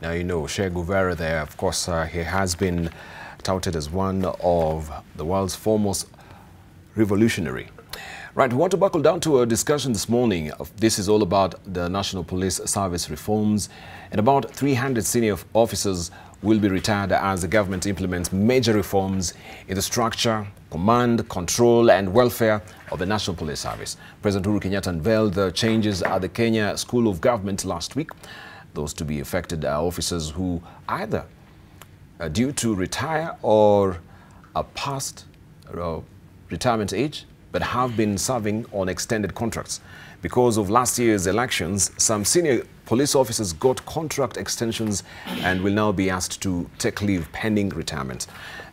Now, you know, Che Guevara there, of course, he has been touted as one of the world's foremost revolutionary. Right, we want to buckle down to a discussion this morning. This is all about the National Police Service reforms, and about 300 senior officers will be retired as the government implements major reforms in the structure, command, control and welfare of the National Police Service. President Uhuru Kenyatta unveiled the changes at the Kenya School of Government last week. Those to be affected are officers who either are due to retire or are past retirement age, but have been serving on extended contracts. Because of last year's elections, some senior police officers got contract extensions and will now be asked to take leave pending retirement.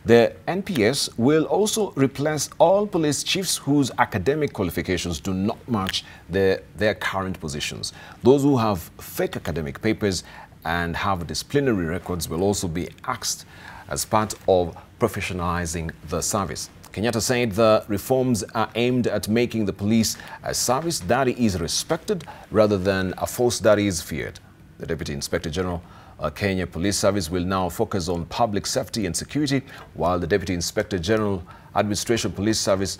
The NPS will also replace all police chiefs whose academic qualifications do not match their current positions. Those who have fake academic papers and have disciplinary records will also be asked as part of professionalizing the service. Kenyatta said the reforms are aimed at making the police a service that is respected rather than a force that is feared. The Deputy Inspector General Kenya Police Service will now focus on public safety and security, while the Deputy Inspector General Administration Police Service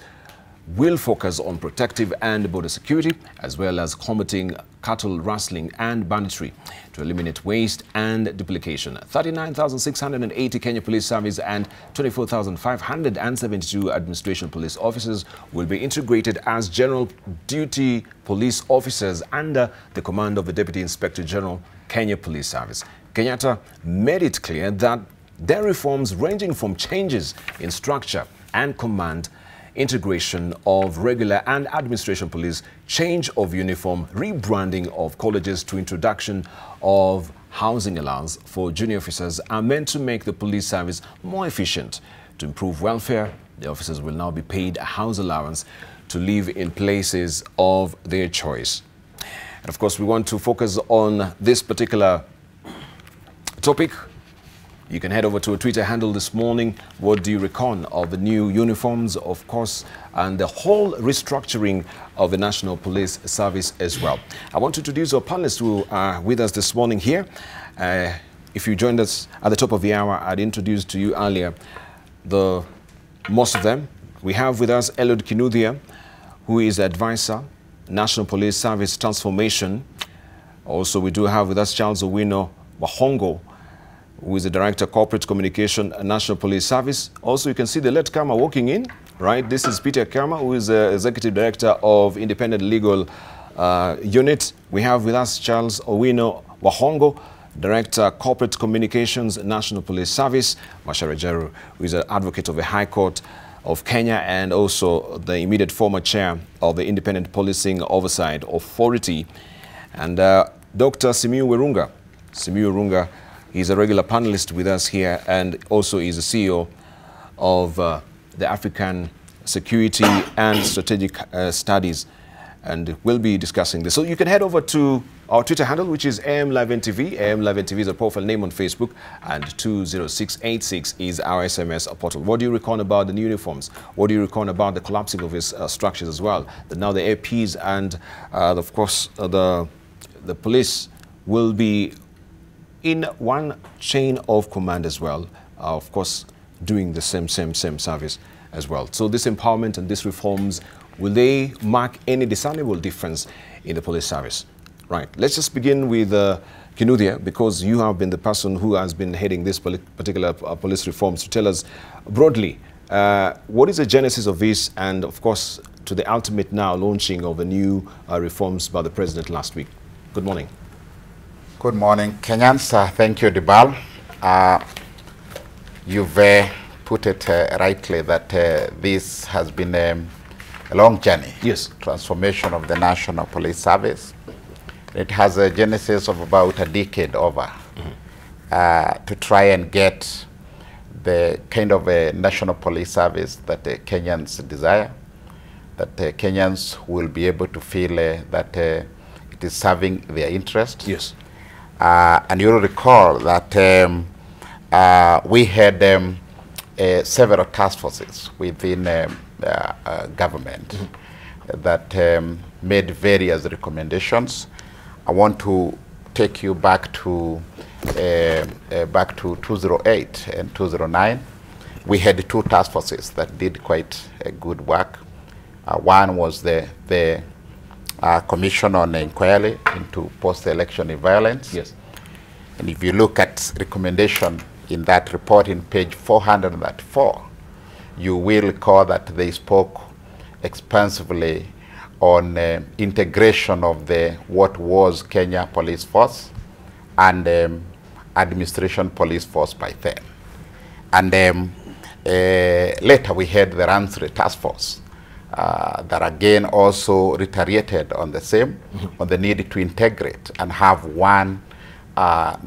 will focus on protective and border security, as well as combating cattle rustling and banditry to eliminate waste and duplication. 39,680 Kenya Police Service and 24,572 administration police officers will be integrated as general duty police officers under the command of the Deputy Inspector General Kenya Police Service. Kenyatta made it clear that their reforms, ranging from changes in structure and command, integration of regular and administration police, change of uniform, rebranding of colleges to introduction of housing allowance for junior officers are meant to make the police service more efficient. To improve welfare, the officers will now be paid a house allowance to live in places of their choice. And of course, we want to focus on this particular topic. You can head over to a Twitter handle this morning. What do you reckon of the new uniforms, of course, and the whole restructuring of the National Police Service as well? I want to introduce our panelists who are with us this morning here. If you joined us at the top of the hour, I'd introduced to you earlier most of them. We have with us Eliud Kinuthia, who is the advisor, National Police Service Transformation. Also, we do have with us Charles Owino, who is the Director Corporate Communication National Police Service. Also, you can see the late Kiama walking in, right? This is Peter Kiama, who is the Executive Director of Independent Legal Unit. We have with us Charles Owino, Director Corporate Communications National Police Service. Macharia Njeru, who is an advocate of the High Court of Kenya and also the immediate former chair of the Independent Policing Oversight Authority. And Dr. Simiyu Werunga. Simiyu Werunga, he's a regular panelist with us here and also is the CEO of the African Security and Strategic Studies, and we'll be discussing this. So you can head over to our Twitter handle, which is AM11TV. AM11TV is a profile name on Facebook, and 20686 is our SMS portal. What do you reckon about the new uniforms? What do you reckon about the collapsing of his structures as well? That now the APs and, of course, the police will be in one chain of command as well, of course, doing the same service as well. So this empowerment and these reforms, will they mark any discernible difference in the police service? Right, let's just begin with Kinuthia, because you have been the person who has been heading this particular police reforms, to tell us broadly, what is the genesis of this, and of course, to the ultimate now launching of the new reforms by the President last week. Good morning. Good morning, Kenyans. Thank you, Debarl. You've put it rightly that this has been a long journey. Yes. Transformation of the National Police Service. It has a genesis of about a decade over to try and get the kind of a National Police Service that Kenyans desire, that Kenyans will be able to feel that it is serving their interest. Yes. And you'll recall that we had several task forces within government that made various recommendations. I want to take you back to back to 2008 and 2009, we had two task forces that did quite good work. One was the Commission on Inquiry into Post-Election Violence. Yes. And if you look at recommendation in that report in page 404, you will recall that they spoke expansively on integration of what was Kenya Police Force and Administration Police Force by then. And later we had the Ransri Task Force that again also reiterated on the same, on the need to integrate and have one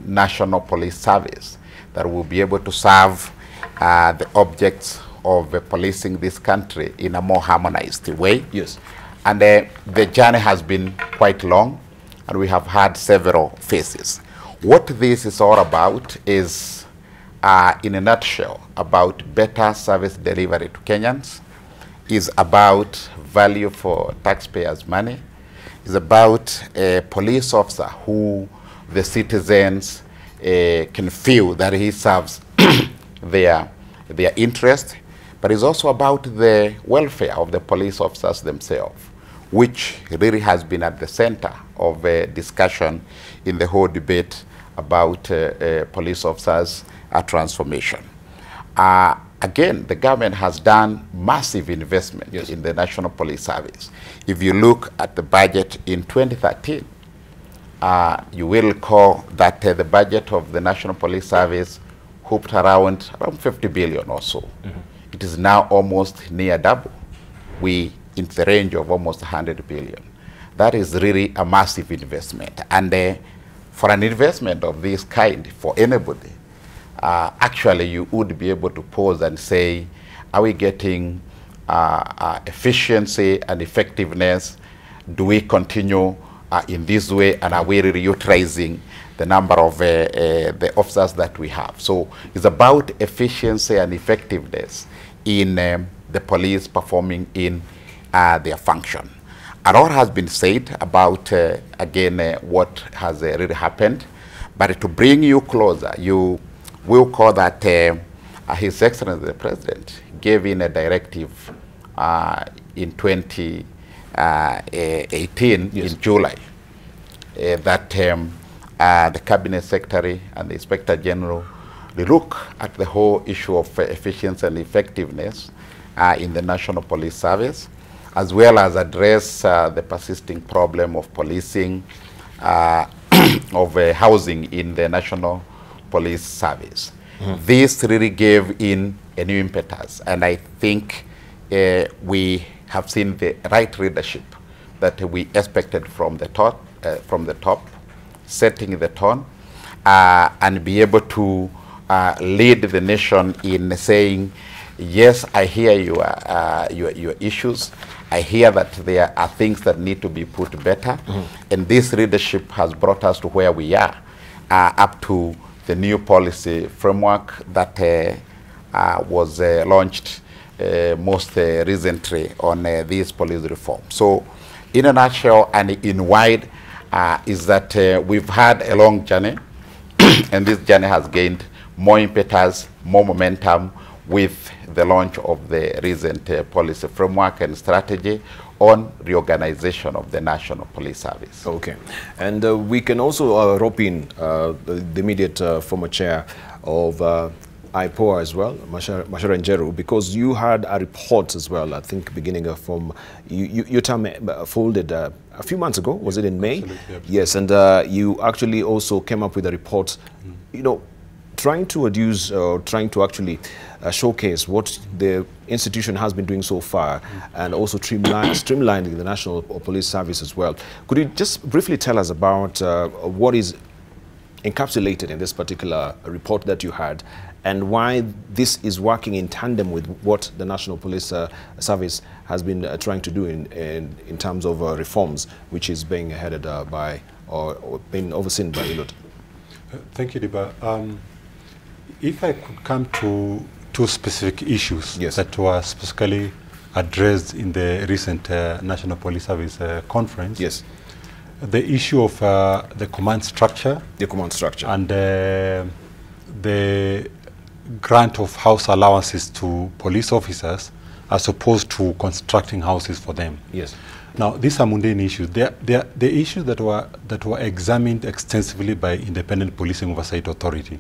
national police service that will be able to serve the objects of policing this country in a more harmonized way. Yes. And the journey has been quite long, and we have had several phases. What this is all about is, in a nutshell, about better service delivery to Kenyans, is about value for taxpayers' money, is about a police officer who the citizens can feel that he serves their interest, but it's also about the welfare of the police officers themselves, which really has been at the center of a discussion in the whole debate about police officers' transformation. Again, the government has done massive investment in the National Police Service. If you look at the budget in 2013, you will recall that the budget of the National Police Service hooped around 50 billion or so. It is now almost near double. We in the range of almost 100 billion. That is really a massive investment. And for an investment of this kind, for anybody, actually you would be able to pause and say, are we getting efficiency and effectiveness? Do we continue in this way, and are we really utilizing the number of the officers that we have? So it's about efficiency and effectiveness in the police performing in their function. A lot has been said about, again, what has really happened, but to bring you closer, you will call that His Excellency the President gave in a directive in 2018 in July that the Cabinet Secretary and the Inspector General look at the whole issue of efficiency and effectiveness in the National Police Service, as well as address the persisting problem of policing, of housing in the National Police Service. This really gave in a new impetus, and I think we have seen the right leadership that we expected from the top, setting the tone, and be able to lead the nation in saying, yes, I hear your issues. I hear that there are things that need to be put better. And this leadership has brought us to where we are, up to the new policy framework that was launched most recently on this police reform. So in a nutshell and in wide, is that we've had a long journey, and this journey has gained more impetus, more momentum with the launch of the recent policy framework and strategy on reorganization of the National Police Service. Okay. And we can also rope in the immediate former chair of IPOA as well, Macharia Njeru, because you had a report as well, I think beginning from, your term folded a few months ago, was it in May? Absolutely. Yes, and you actually also came up with a report, you know, trying to adduce, trying to actually showcase what the institution has been doing so far, and also streamlining the National Police Service as well. Could you just briefly tell us about what is encapsulated in this particular report that you had, and why this is working in tandem with what the National Police Service has been trying to do in terms of reforms, which is being headed by, or being overseen by Eliud? Thank you, Debarl. If I could come to two specific issues that were specifically addressed in the recent National Police Service conference. Yes. the issue of the command structure. The command structure. And the grant of house allowances to police officers as opposed to constructing houses for them. Yes. Now, these are mundane issues. They are the issues that were examined extensively by Independent Policing Oversight Authority.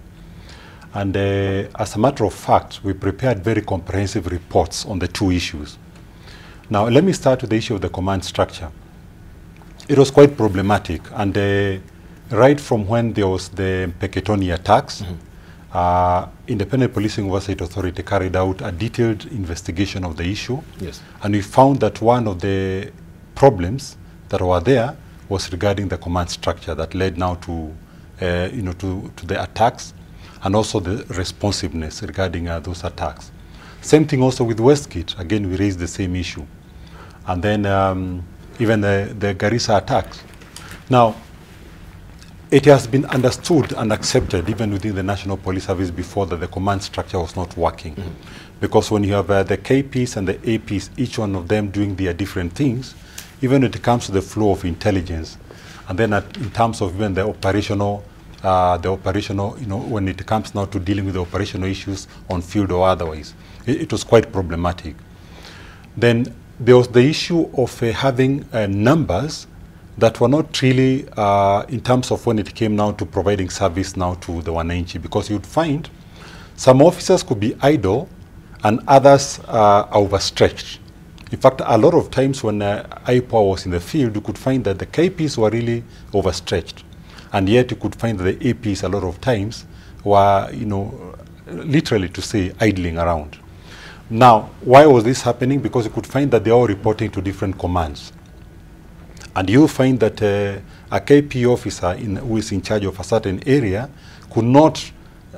And as a matter of fact, we prepared very comprehensive reports on the two issues. Now, let me start with the issue of the command structure. It was quite problematic, and right from when there was the Mpeketoni attacks, Independent Policing Oversight Authority carried out a detailed investigation of the issue. Yes. And we found that one of the problems that were there was regarding the command structure that led now to, to the attacks, and also the responsiveness regarding those attacks. Same thing also with Westgate. Again, we raised the same issue. And then even the Garissa attacks. Now, it has been understood and accepted even within the National Police Service before that the command structure was not working. Because when you have the KPs and the APs, each one of them doing their different things, even when it comes to the flow of intelligence, and then in terms of even the operational, when it comes now to dealing with the operational issues on field or otherwise, it was quite problematic. Then there was the issue of having numbers that were not really in terms of when it came now to providing service now to the wananchi, because you'd find some officers could be idle and others are overstretched. In fact, a lot of times when IPOA was in the field, you could find that the KPs were really overstretched. And yet you could find that the APs a lot of times were, literally to say, idling around. Now, why was this happening? Because you could find that they're all reporting to different commands. And you'll find that a KP officer who is in charge of a certain area could not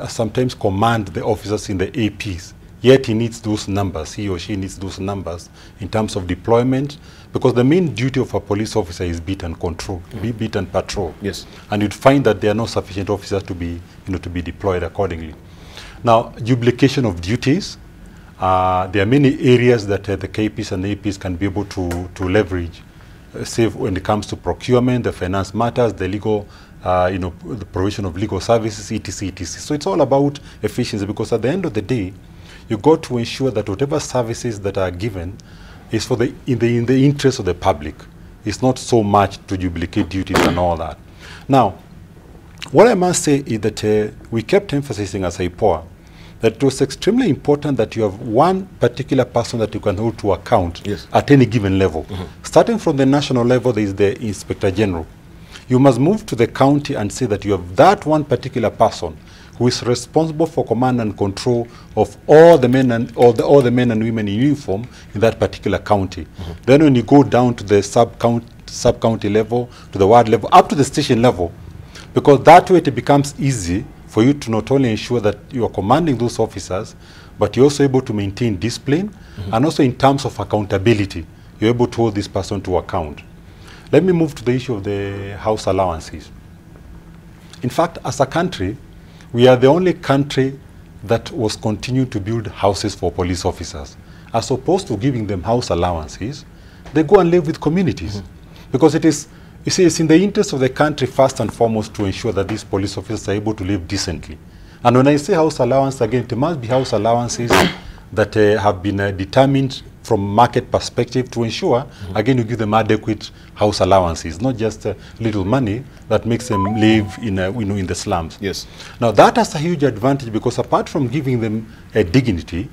sometimes command the officers in the APs. Yet he needs those numbers, he or she needs those numbers in terms of deployment, because the main duty of a police officer is beat and control, beat and patrol. Yes. And you'd find that there are not sufficient officers to be, to be deployed accordingly. Now, duplication of duties. There are many areas that the KPs and APs can be able to leverage, say when it comes to procurement, the finance matters, the legal, the provision of legal services, etc., etc. So it's all about efficiency, because at the end of the day, you got to ensure that whatever services that are given is for in the interest of the public. It's not so much to duplicate duties and all that. Now, what I must say is that we kept emphasizing as IPOA that it was extremely important that you have one particular person that you can hold to account at any given level. Starting from the national level, there is the Inspector General. You must move to the county and say that you have that one particular person who is responsible for command and control of all the men and all the men and women in uniform in that particular county. Then when you go down to the sub-county level, to the ward level, up to the station level, because that way it becomes easy for you to not only ensure that you are commanding those officers, but you're also able to maintain discipline, and also in terms of accountability, you're able to hold this person to account. Let me move to the issue of the house allowances. In fact, as a country, we are the only country that was continuing to build houses for police officers. As opposed to giving them house allowances, they go and live with communities. Because it is, you see, it's in the interest of the country first and foremost to ensure that these police officers are able to live decently. And when I say house allowance, again, it must be house allowances that have been determined from market perspective to ensure, again, you give them adequate house allowances, not just little money that makes them live in, in the slums. Yes. Now, that has a huge advantage, because apart from giving them a dignity,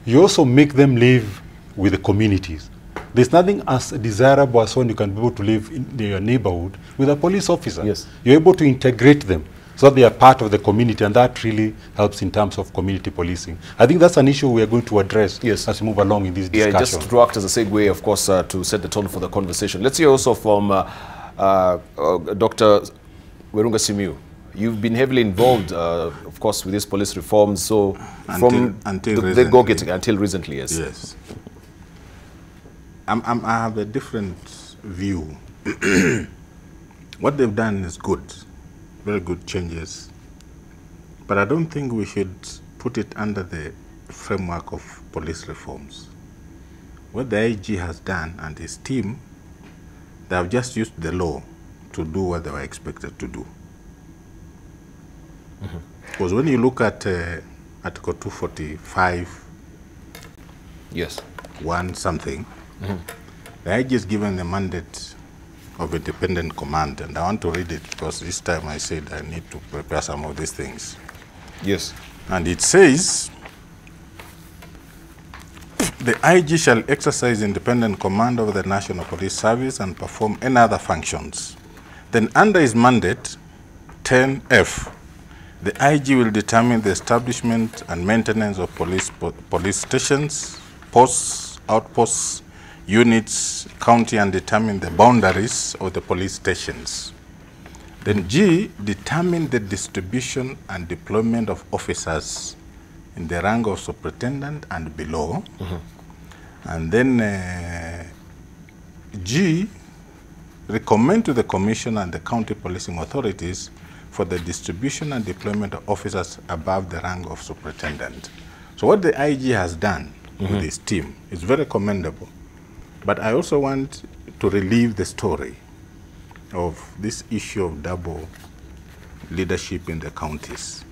you also make them live with the communities. There's nothing as desirable as when you can be able to live in your neighborhood with a police officer. Yes. You're able to integrate them so that they are part of the community, and that really helps in terms of community policing. I think that's an issue we are going to address as we move along in this discussion. Yeah, just to act as a segue, of course, to set the tone for the conversation. Let's hear also from Dr. Werunga Simiyu. You've been heavily involved, of course, with these police reforms. So until recently, yes. Yes. I have a different view. What they've done is good. Very good changes, but I don't think we should put it under the framework of police reforms. What the IG has done and his team, they have just used the law to do what they were expected to do. Because when you look at Article 245, yes, 1 something, the IG is given the mandate of independent command, and I want to read it because this time I said I need to prepare some of these things. Yes. And it says, the IG shall exercise independent command over the National Police Service and perform any other functions. Then under his mandate, 10F, the IG will determine the establishment and maintenance of police stations, posts, outposts, units, county, and determine the boundaries of the police stations. Then G, determine the distribution and deployment of officers in the rank of superintendent and below. And then G, recommend to the Commission and the county policing authorities for the distribution and deployment of officers above the rank of superintendent. So what the IG has done with his team is very commendable. But I also want to relieve the story of this issue of double leadership in the counties.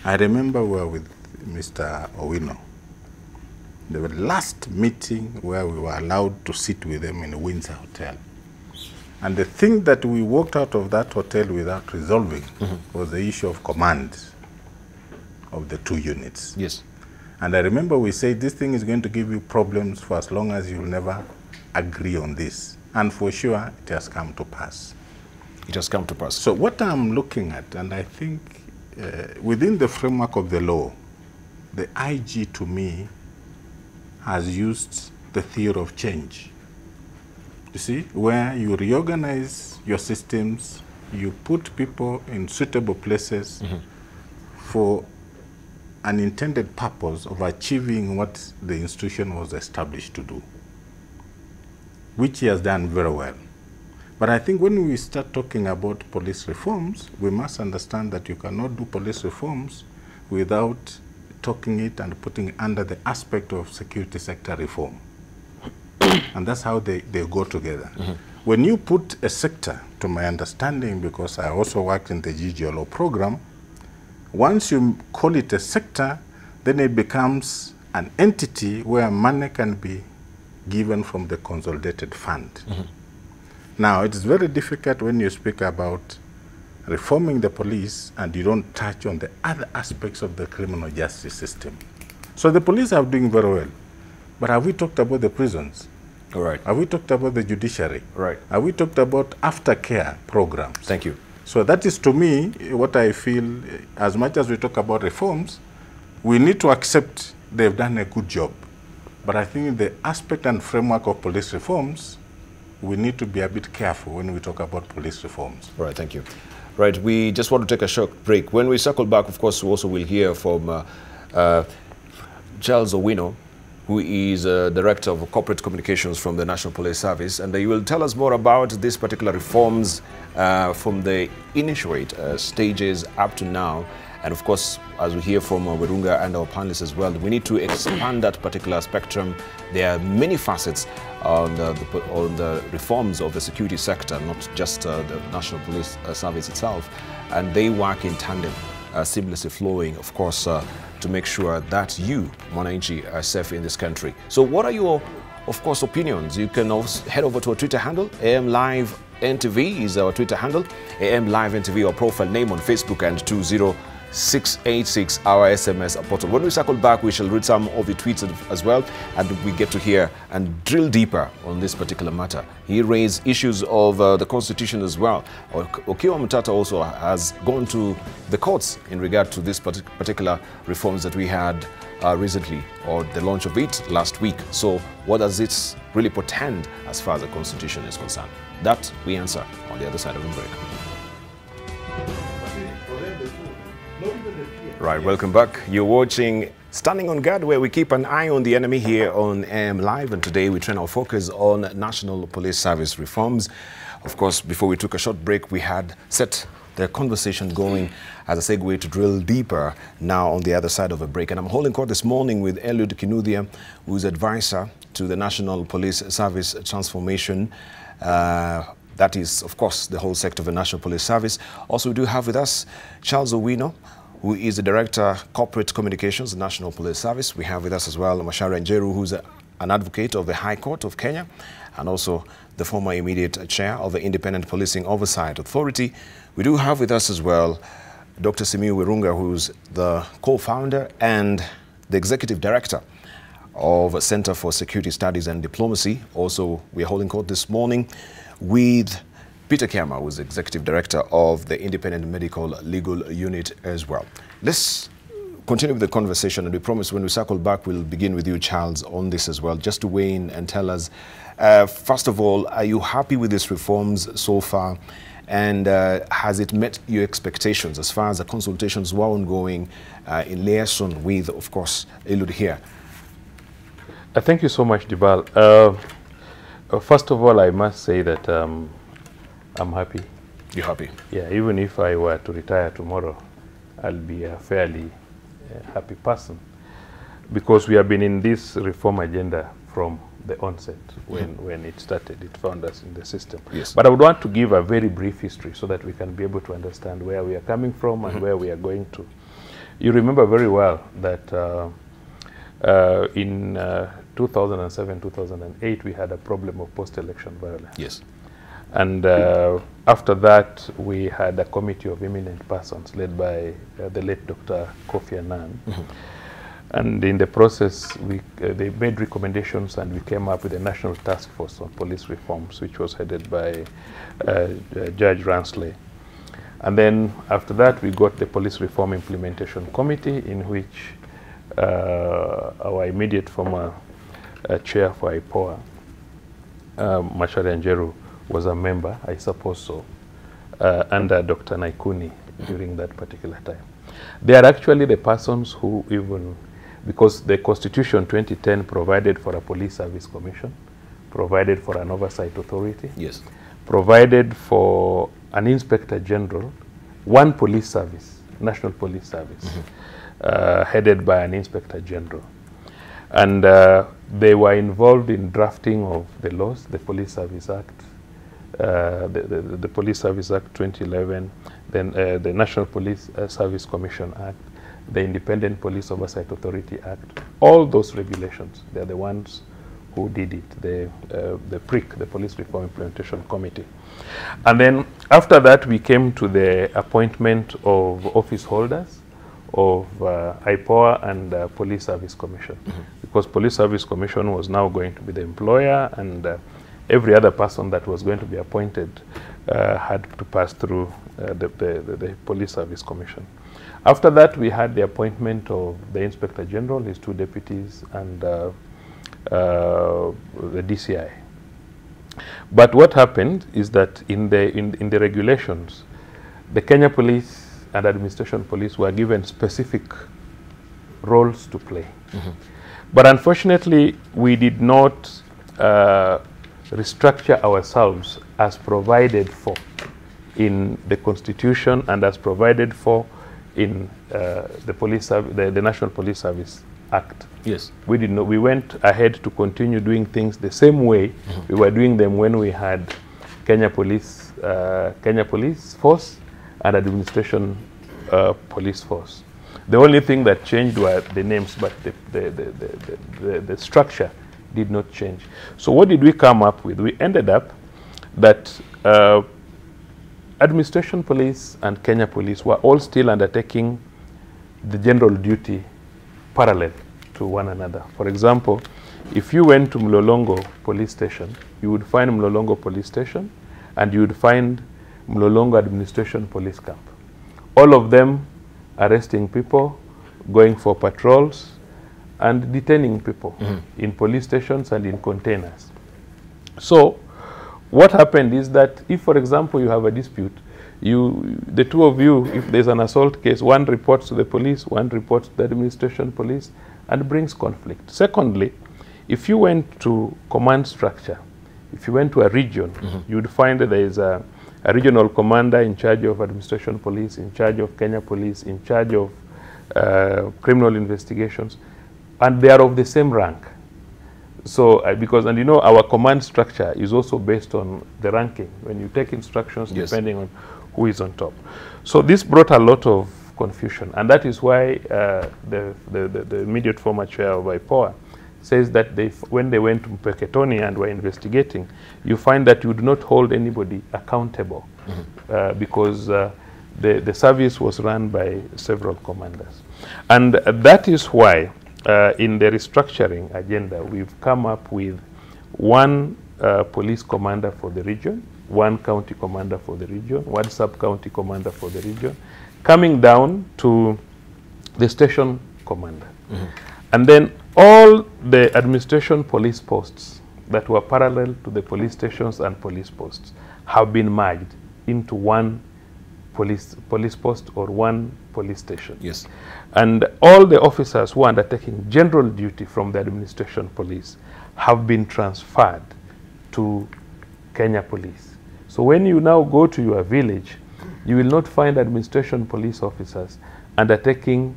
I remember we were with Mr. Owino. The last meeting where we were allowed to sit with them in a Windsor Hotel. And the thing that we walked out of that hotel without resolving was the issue of command of the 2 units. Yes. And I remember we said this thing is going to give you problems for as long as you'll never agree on this. And for sure, it has come to pass. It has come to pass. So what I'm looking at, and I think within the framework of the law, the IG to me has used the theory of change. You see, where you reorganize your systems, you put people in suitable places for an intended purpose of achieving what the institution was established to do, which he has done very well. But I think when we start talking about police reforms, we must understand that you cannot do police reforms without talking it and putting it under the aspect of security sector reform. And that's how they go together. When you put a sector, to my understanding, because I also worked in the GGLO program, once you call it a sector, then it becomes an entity where money can be given from the consolidated fund. Now, it is very difficult when you speak about reforming the police and you don't touch on the other aspects of the criminal justice system. So the police are doing very well. But have we talked about the prisons? All right. Have we talked about the judiciary? Right. Have we talked about aftercare programs? Thank you. So that is, to me, what I feel, as much as we talk about reforms, we need to accept they've done a good job. But I think in the aspect and framework of police reforms, we need to be a bit careful when we talk about police reforms. Right, thank you. Right, we just want to take a short break. When we circle back, of course, we also will hear from Charles Owino, who is Director of Corporate Communications from the National Police Service, and he will tell us more about these particular reforms from the initial stages up to now. And of course, as we hear from Werunga and our panelists as well, we need to expand that particular spectrum. There are many facets on the reforms of the security sector, not just the National Police Service itself. And they work in tandem, seamlessly flowing, of course, to make sure that you, Mwananchi, are safe in this country. So what are your, of course, opinions? You can also head over to our Twitter handle. AM Live NTV is our Twitter handle. AM Live NTV, our profile name on Facebook, and 20686, our SMS portal. When we circle back, we shall read some of the tweets as well, and we get to hear and drill deeper on this particular matter. He raised issues of the Constitution as well. Okiwa Mtata also has gone to the courts in regard to this particular reforms that we had recently, or the launch of it last week. So what does it really portend as far as the Constitution is concerned? That we answer on the other side of the break. Right, welcome back. You're watching Standing on Guard, where we keep an eye on the enemy here on AM Live, and today we turn our focus on National Police Service reforms. Of course, before we took a short break, we had set the conversation going as a segue to drill deeper now on the other side of a break. And I'm holding court this morning with Eliud Kinuthia, who's advisor to the National Police Service Transformation That is, of course, the whole sector of the National Police Service. Also, we do have with us Charles Owino, who is the Director, Corporate Communications, National Police Service. We have with us as well Macharia Njeru, who's an advocate of the High Court of Kenya, and also the former immediate chair of the Independent Policing Oversight Authority. We do have with us as well Dr. Simiyu Werunga, who's the co-founder and the executive director of Center for Security Studies and Diplomacy. Also, we are holding court this morning with Peter Kiama, who is the executive director of the Independent Medico-Legal Unit as well. Let's continue with the conversation, and we promise when we circle back, we'll begin with you, Charles, on this as well, just to weigh in and tell us, first of all, are you happy with these reforms so far? And has it met your expectations as far as the consultations were ongoing in liaison with, of course, Eliud here? Thank you so much, Debarl. First of all, I must say that I'm happy. You're happy? Yeah, even if I were to retire tomorrow, I'll be a fairly happy person, because we have been in this reform agenda from the onset when it started. It found us in the system. Yes. But I would want to give a very brief history so that we can be able to understand where we are coming from and where we are going to. You remember very well that in 2007, 2008, we had a problem of post-election violence. Yes. And after that, we had a committee of eminent persons led by the late Dr. Kofi Annan. And in the process, they made recommendations, and we came up with a national task force on police reforms, which was headed by Judge Ransley. And then after that, we got the Police Reform Implementation Committee, in which our immediate former chair for IPOA, Macharia Njeru, was a member, I suppose so, under Dr. Naikuni during that particular time. They are actually the persons who even, because the Constitution 2010 provided for a police service commission, provided for an oversight authority, yes, provided for an inspector general, one police service, national police service, headed by an inspector general. And they were involved in drafting of the laws, the Police Service Act, the Police Service Act 2011, then the National Police Service Commission Act, the Independent Police Oversight Authority Act. All those regulations, they're the ones who did it, the PRIC, the Police Reform Implementation Committee. And then after that, we came to the appointment of office holders of IPOA and Police Service Commission, because Police Service Commission was now going to be the employer, and every other person that was going to be appointed had to pass through the Police Service Commission. After that, we had the appointment of the Inspector General, his two deputies, and the DCI. But what happened is that in the regulations, the Kenya Police and Administration Police were given specific roles to play. But unfortunately, we did not restructure ourselves as provided for in the Constitution and as provided for in the National Police Service Act. Yes. We did not. We went ahead to continue doing things the same way we were doing them when we had Kenya Police Force and Administration Police Force. The only thing that changed were the names, but the structure did not change. So what did we come up with? We ended up that Administration Police and Kenya Police were all still undertaking the general duty parallel to one another. For example, if you went to Mlolongo Police Station, you would find Mlolongo Police Station, and you would find Mlolongo Administration Police Camp. All of them arresting people, going for patrols, and detaining people in police stations and in containers. So what happened is that if, for example, you have a dispute, the two of you, if there's an assault case, one reports to the police, one reports to the Administration Police, and brings conflict. Secondly, if you went to command structure, if you went to a region, you would find that there is a regional commander in charge of Administration Police, in charge of Kenya Police, in charge of criminal investigations, and they are of the same rank. So, because, and you know, our command structure is also based on the ranking. When you take instructions, yes, depending on who is on top. So this brought a lot of confusion, and that is why the immediate former chair of IPOA says that when they went to Mpeketoni and were investigating, you find that you do not hold anybody accountable, because the service was run by several commanders. And that is why in the restructuring agenda, we've come up with one police commander for the region, one county commander for the region, one sub-county commander for the region, coming down to the station commander. And then all the administration police posts that were parallel to the police stations and police posts have been merged into one police post or one police station. Yes. And all the officers who are undertaking general duty from the administration police have been transferred to Kenya Police. So when you now go to your village, you will not find administration police officers undertaking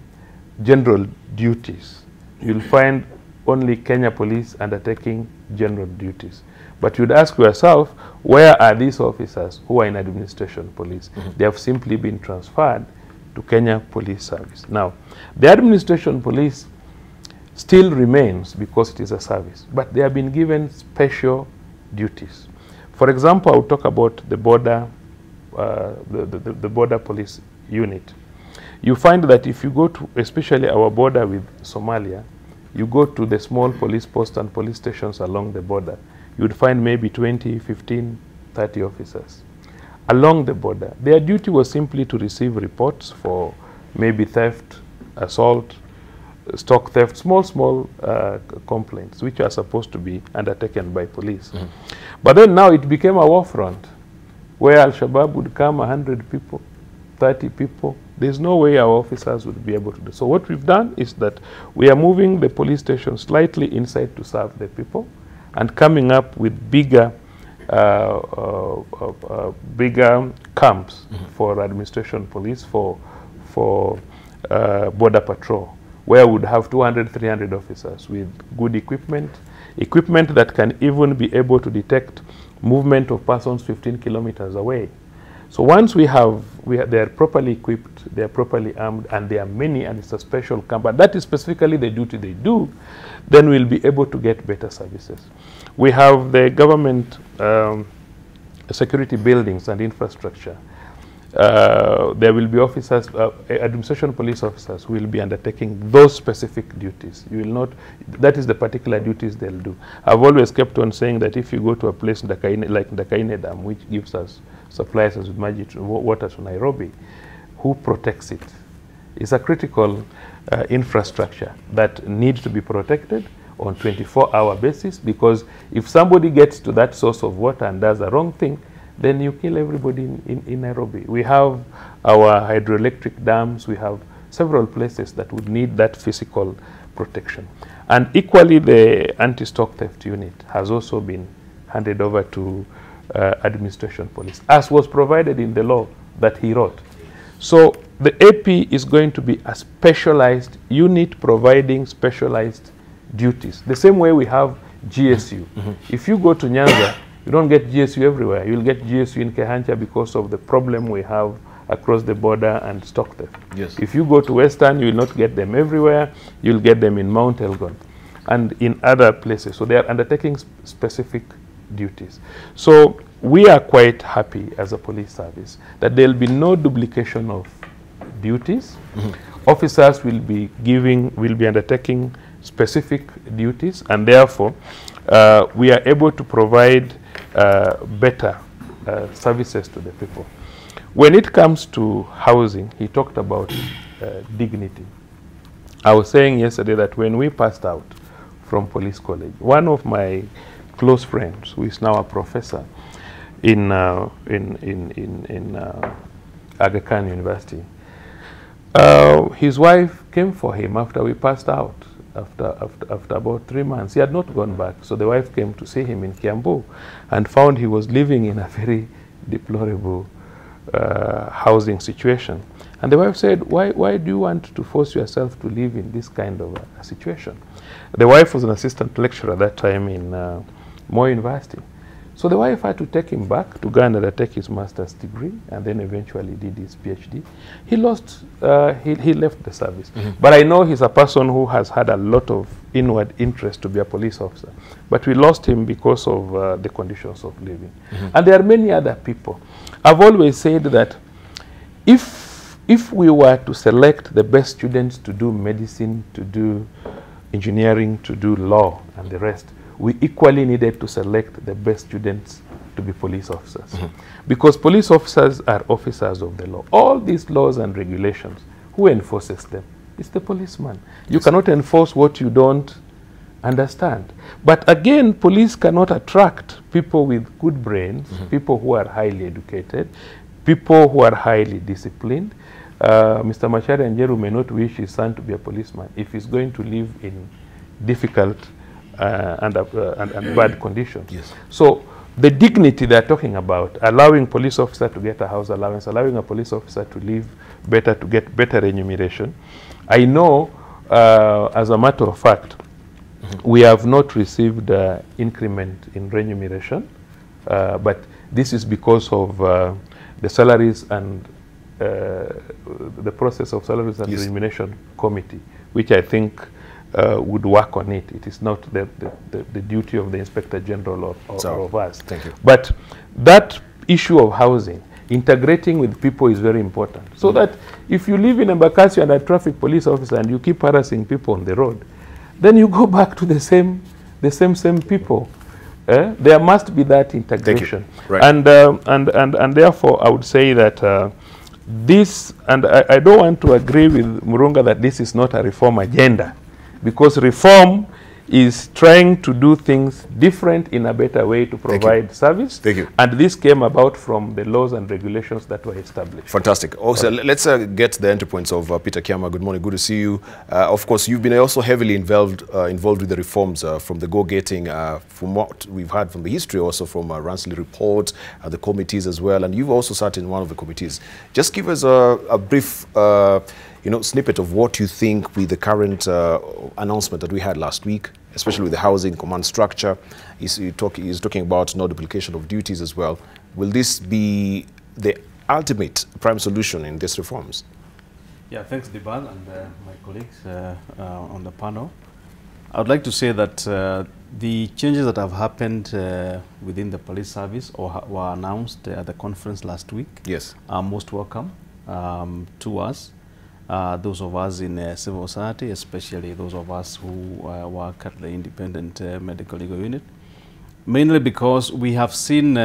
general duties. You'll find only Kenya Police undertaking general duties. But you'd ask yourself, where are these officers who are in administration police? They have simply been transferred to Kenya Police Service. Now, the administration police still remains because it is a service, but they have been given special duties. For example, I'll talk about the border, the border police unit. You find that if you go to, especially our border with Somalia, you go to the small police posts and police stations along the border, you would find maybe 20, 15, 30 officers along the border. Their duty was simply to receive reports for maybe theft, assault, stock theft, small complaints, which are supposed to be undertaken by police. But then now it became a war front, where Al-Shabaab would come 100 people, 30 people. There's no way our officers would be able to do. So what we've done is that we are moving the police station slightly inside to serve the people, and coming up with bigger camps for administration police, for border patrol, where we would have 200, 300 officers with good equipment that can even be able to detect movement of persons 15 kilometers away. So once they are properly equipped, they are properly armed, and they are many, and it's a special camp, but that is specifically the duty they do, then we'll be able to get better services. We have the government security buildings and infrastructure. There will be officers, administration police officers who will be undertaking those specific duties. You will not, that is the particular duties they'll do. I've always kept on saying that if you go to a place like Ndakaine Dam, which gives us, supplies us with water to Nairobi, who protects it? It's a critical infrastructure that needs to be protected on 24-hour basis, because if somebody gets to that source of water and does the wrong thing, then you kill everybody in Nairobi. We have our hydroelectric dams, we have several places that would need that physical protection. And equally, the anti-stock theft unit has also been handed over to administration police, as was provided in the law that he wrote. So the AP is going to be a specialized unit providing specialized duties. The same way we have GSU. If you go to Nyanza, you don't get GSU everywhere. You'll get GSU in Kehancha because of the problem we have across the border and stock theft. Yes. If you go to Western, you will not get them everywhere. You'll get them in Mount Elgon and in other places. So they are undertaking specific duties. So we are quite happy as a police service that there will be no duplication of duties. Officers will be undertaking specific duties, and therefore we are able to provide better services to the people. When it comes to housing, he talked about dignity. I was saying yesterday that when we passed out from police college, one of my close friends, who is now a professor in Aga Khan University, his wife came for him after we passed out. After about 3 months, he had not gone back. So the wife came to see him in Kiambu and found he was living in a very deplorable housing situation. And the wife said, why do you want to force yourself to live in this kind of a situation? The wife was an assistant lecturer at that time in Moi University. So the wife had to take him back to go and undertake his master's degree, and then eventually did his PhD. He lost, he left the service. But I know he's a person who has had a lot of inward interest to be a police officer. But we lost him because of the conditions of living. And there are many other people. I've always said that if we were to select the best students to do medicine, to do engineering, to do law, and the rest, we equally needed to select the best students to be police officers. Because police officers are officers of the law. All these laws and regulations, who enforces them? It's the policeman. You cannot enforce what you don't understand. But again, police cannot attract people with good brains, people who are highly educated, people who are highly disciplined. Mr. Macharia Njeru may not wish his son to be a policeman if he's going to live in difficult and bad conditions. So the dignity they're talking about, allowing police officer to get a house allowance, allowing a police officer to live better, to get better remuneration. I know, as a matter of fact, we have not received increment in remuneration, but this is because of the salaries and the process of salaries and remuneration committee, which I think would work on it. It is not the duty of the Inspector General or of us. Thank you. But that issue of housing, integrating with people is very important. So that if you live in Embakasi and a traffic police officer and you keep harassing people on the road, then you go back to the same people. There must be that integration. Right. And therefore, I would say that this, and I don't want to agree with Murunga that this is not a reform agenda, because reform is trying to do things different in a better way to provide service. Thank you. And this came about from the laws and regulations that were established. Fantastic. Also, let's get the entry points of Peter Kiama. Good morning. Good to see you. Of course, you've been also heavily involved with the reforms from the go-getting, from what we've heard from the history, also from Ransley report, the committees as well. And you've also sat in one of the committees. Just give us a brief snippet of what you think with the current announcement that we had last week, especially with the housing command structure. He's talking about no duplication of duties as well. Will this be the ultimate prime solution in these reforms? Yeah, thanks, Debarl, and my colleagues on the panel. I would like to say that the changes that have happened within the police service or were announced at the conference last week are most welcome to us. Those of us in civil society, especially those of us who work at the Independent Medico-Legal Unit, mainly because we have seen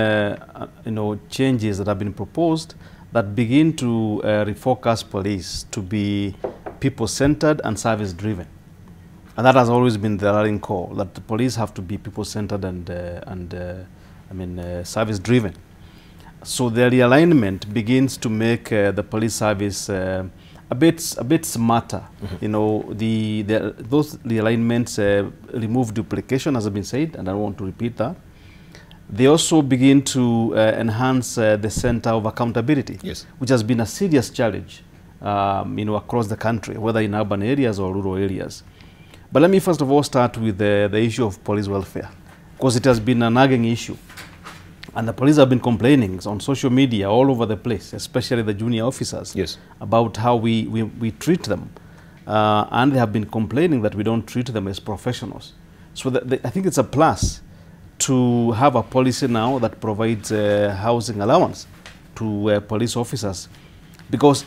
changes that have been proposed that begin to refocus police to be people-centered and service-driven. And that has always been the rallying call, that the police have to be people-centered and service-driven. So the realignment begins to make the police service a bit smarter. Those realignments remove duplication, as has been said, and I don't want to repeat that. They also begin to enhance the center of accountability, which has been a serious challenge, across the country, whether in urban areas or rural areas. But let me first of all start with the issue of police welfare, because it has been a nagging issue. And the police have been complaining on social media all over the place, especially the junior officers, about how we treat them. And they have been complaining that we don't treat them as professionals. So I think it's a plus to have a policy now that provides housing allowance to police officers, because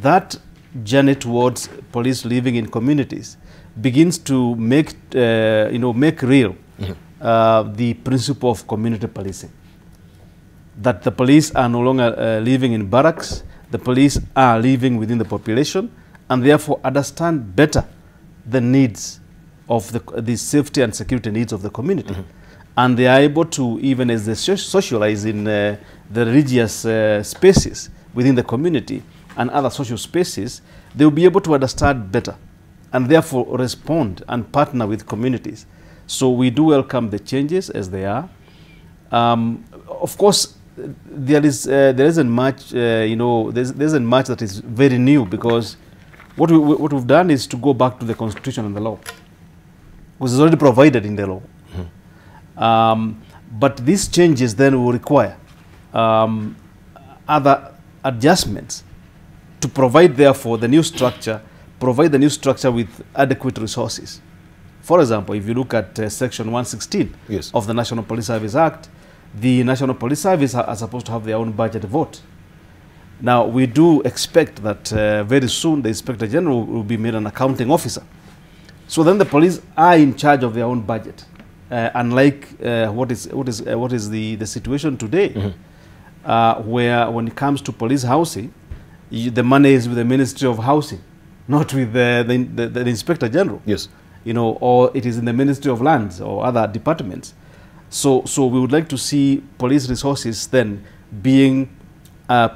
that journey towards police living in communities begins to make real the principle of community policing. That the police are no longer living in barracks, the police are living within the population, and therefore understand better the needs of the safety and security needs of the community. And they are able to, even as they socialize in the religious spaces within the community and other social spaces, they will be able to understand better and therefore respond and partner with communities. So we do welcome the changes as they are. Of course, there isn't much, there isn't much that is very new, because what we've done is to go back to the Constitution and the law, which is already provided in the law. But these changes then will require other adjustments to provide, therefore, the new structure, with adequate resources. For example, if you look at Section 116 of the National Police Service Act, the National Police Service are supposed to have their own budget vote. Now, we do expect that very soon the Inspector General will be made an accounting officer. So then the police are in charge of their own budget, unlike what is the situation today, where when it comes to police housing, the money is with the Ministry of Housing, not with the Inspector General. Yes. Or it is in the Ministry of Lands or other departments. So we would like to see police resources then being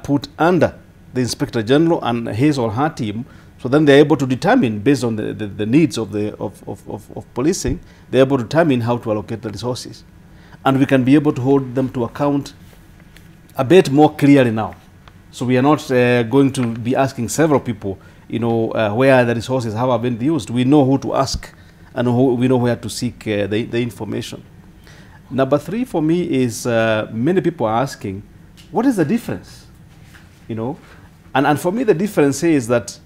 put under the Inspector General and his or her team, so then they're able to determine, based on the needs of policing, they're able to determine how to allocate the resources. And we can be able to hold them to account a bit more clearly now. So we are not going to be asking several people, where the resources have been used. We know who to ask, and we know where to seek the information. Number 3 for me is many people are asking, what is the difference? And for me the difference is that,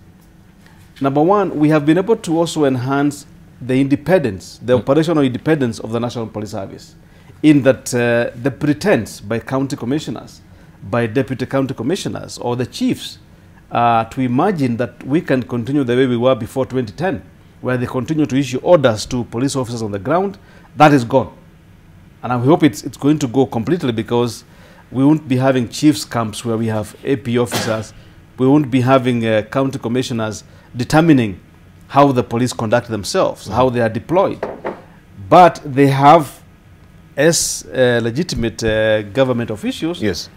number 1, we have been able to also enhance the independence, the operational independence of the National Police Service, in that the pretense by county commissioners, by deputy county commissioners, or the chiefs to imagine that we can continue the way we were before 2010, where they continue to issue orders to police officers on the ground, that is gone. And I hope it's going to go completely, because we won't be having chiefs camps where we have AP officers. We won't be having county commissioners determining how the police conduct themselves, how they are deployed. But they have, as legitimate government officials,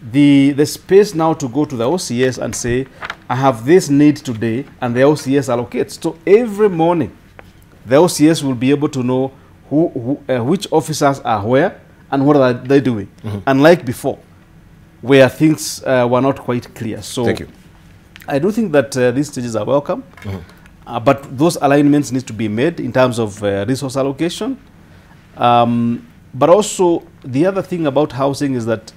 the space now to go to the OCS and say, I have this need today, and the OCS allocates. So every morning, the OCS will be able to know which officers are where and what are they doing. Unlike before, where things were not quite clear. So thank you. I do think that these changes are welcome, but those alignments need to be made in terms of resource allocation. But also, the other thing about housing is that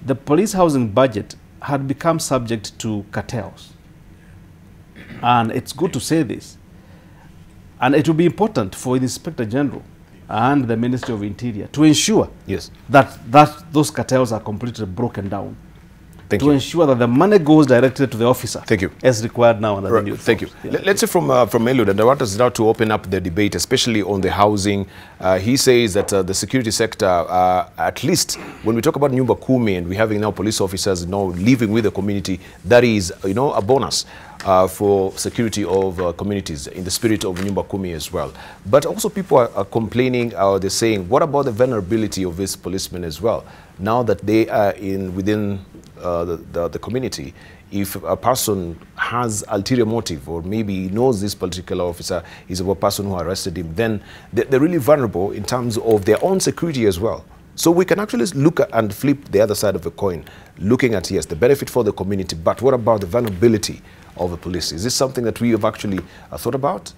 the police housing budget had become subject to cartels. And it's good to say this. And it will be important for the Inspector General and the Ministry of Interior to ensure that those cartels are completely broken down. To ensure that the money goes directly to the officer. Thank you. As required now under the new. Thank you. Yeah. Let's say from Eliud, and I want us now to open up the debate, especially on the housing. He says that the security sector, at least when we talk about Nyumba Kumi, and we're having now police officers now living with the community, that is, a bonus for security of communities in the spirit of Nyumba Kumi as well. But also people are complaining, they're saying, what about the vulnerability of these policemen as well? Now that they are within the community, if a person has ulterior motive, or maybe knows this particular officer is a person who arrested him, then they're really vulnerable in terms of their own security as well. So we can actually look at and flip the other side of the coin, looking at, yes, the benefit for the community, but what about the vulnerability of the police? Is this something that we have actually thought about?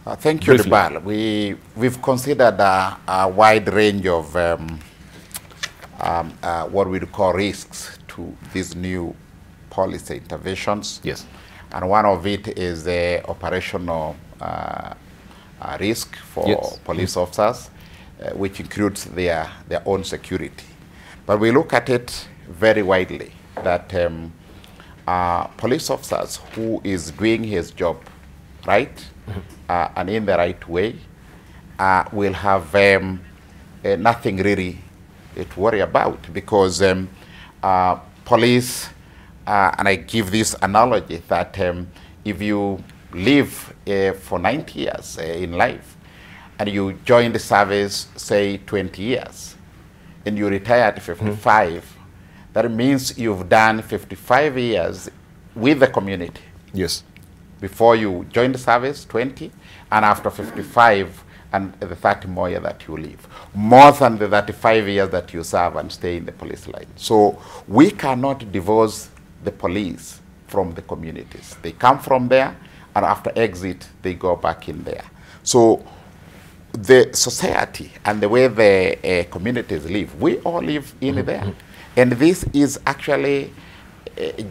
Thank you, Debarl. We've considered a wide range of what we call risks to these new policy interventions. Yes. And one of it is the operational risk for police officers, which includes their own security. But we look at it very widely, that police officers who is doing his job right and in the right way will have nothing really to worry about, because police, and I give this analogy, that if you live for 90 years in life, and you join the service, say 20 years, and you retire at 55, that means you've done 55 years with the community. Yes. Before you join the service, 20, and after 55, and the 30 more years that you live, more than the 35 years that you serve and stay in the police line. So we cannot divorce the police from the communities. They come from there, and after exit, they go back in there. So the society and the way the communities live, we all live in there. And this is actually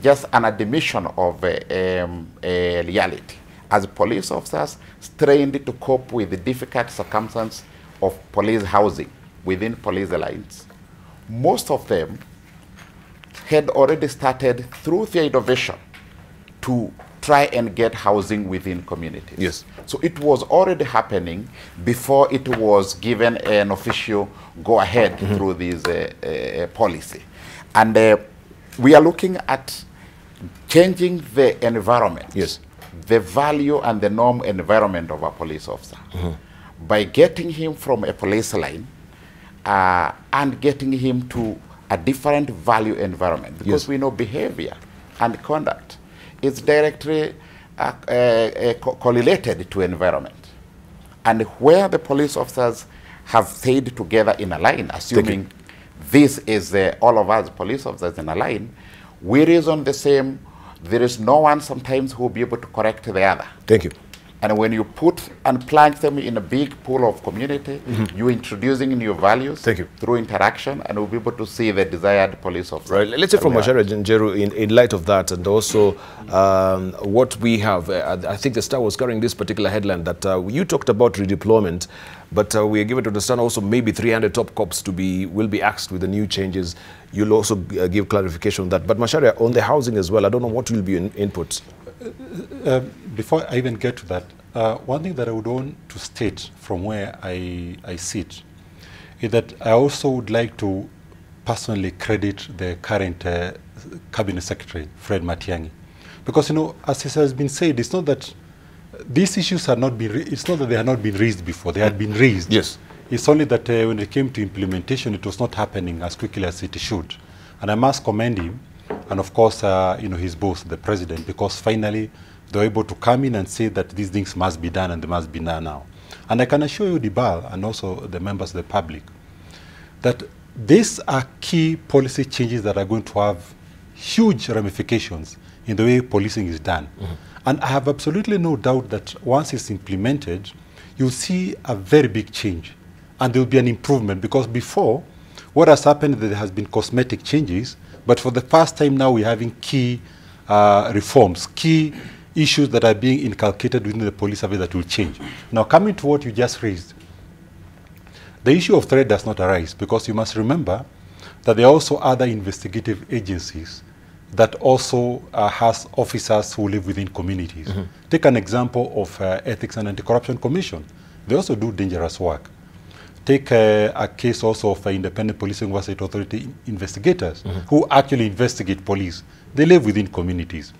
just an admission of a reality. As police officers trained to cope with the difficult circumstances of police housing within police lines, most of them had already started through their innovation to try and get housing within communities. Yes. So it was already happening before it was given an official go-ahead through this policy. And we are looking at changing the environment, yes, the value and the norm environment of a police officer by getting him from a police line and getting him to a different value environment, because we know behavior and conduct is directly correlated to environment. And where the police officers have stayed together in a line, assuming this is all of us police officers in a line, we reason the same. There is no one sometimes who will be able to correct the other. Thank you. And when you put and plunge them in a big pool of community, you're introducing new values through interaction, and we'll be able to see the desired police officer. Right. Let's say from Macharia Njeru, in light of that, and also what we have, I think the Star was carrying this particular headline that you talked about redeployment, but we are given to understand also maybe 300 top cops will be axed with the new changes. You'll also give clarification on that. But Macharia, on the housing as well, I don't know what will be your inputs. Before I even get to that, one thing that I would want to state from where I sit is that I also would like to personally credit the current Cabinet Secretary, Fred Matiang'i. Because, you know, as it has been said, it's not that these issues have not been, it's not that they have not been raised before, they had been raised. Yes. It's only that when it came to implementation, it was not happening as quickly as it should. And I must commend him, and of course, you know, his boss, the president, because finally they were able to come in and say that these things must be done and they must be done now. And I can assure you, Debarl, and also the members of the public, that these are key policy changes that are going to have huge ramifications in the way policing is done. And I have absolutely no doubt that once it's implemented, you'll see a very big change. And there will be an improvement, because before, what has happened is that there has been cosmetic changes, but for the first time now we're having key reforms, key issues that are being inculcated within the police service that will change. Now, coming to what you just raised, the issue of threat does not arise, because you must remember that there are also other investigative agencies that also has officers who live within communities. Take an example of Ethics and Anti-Corruption Commission. They also do dangerous work. Take a case also of Independent Policing Oversight Authority investigators who actually investigate police. They live within communities.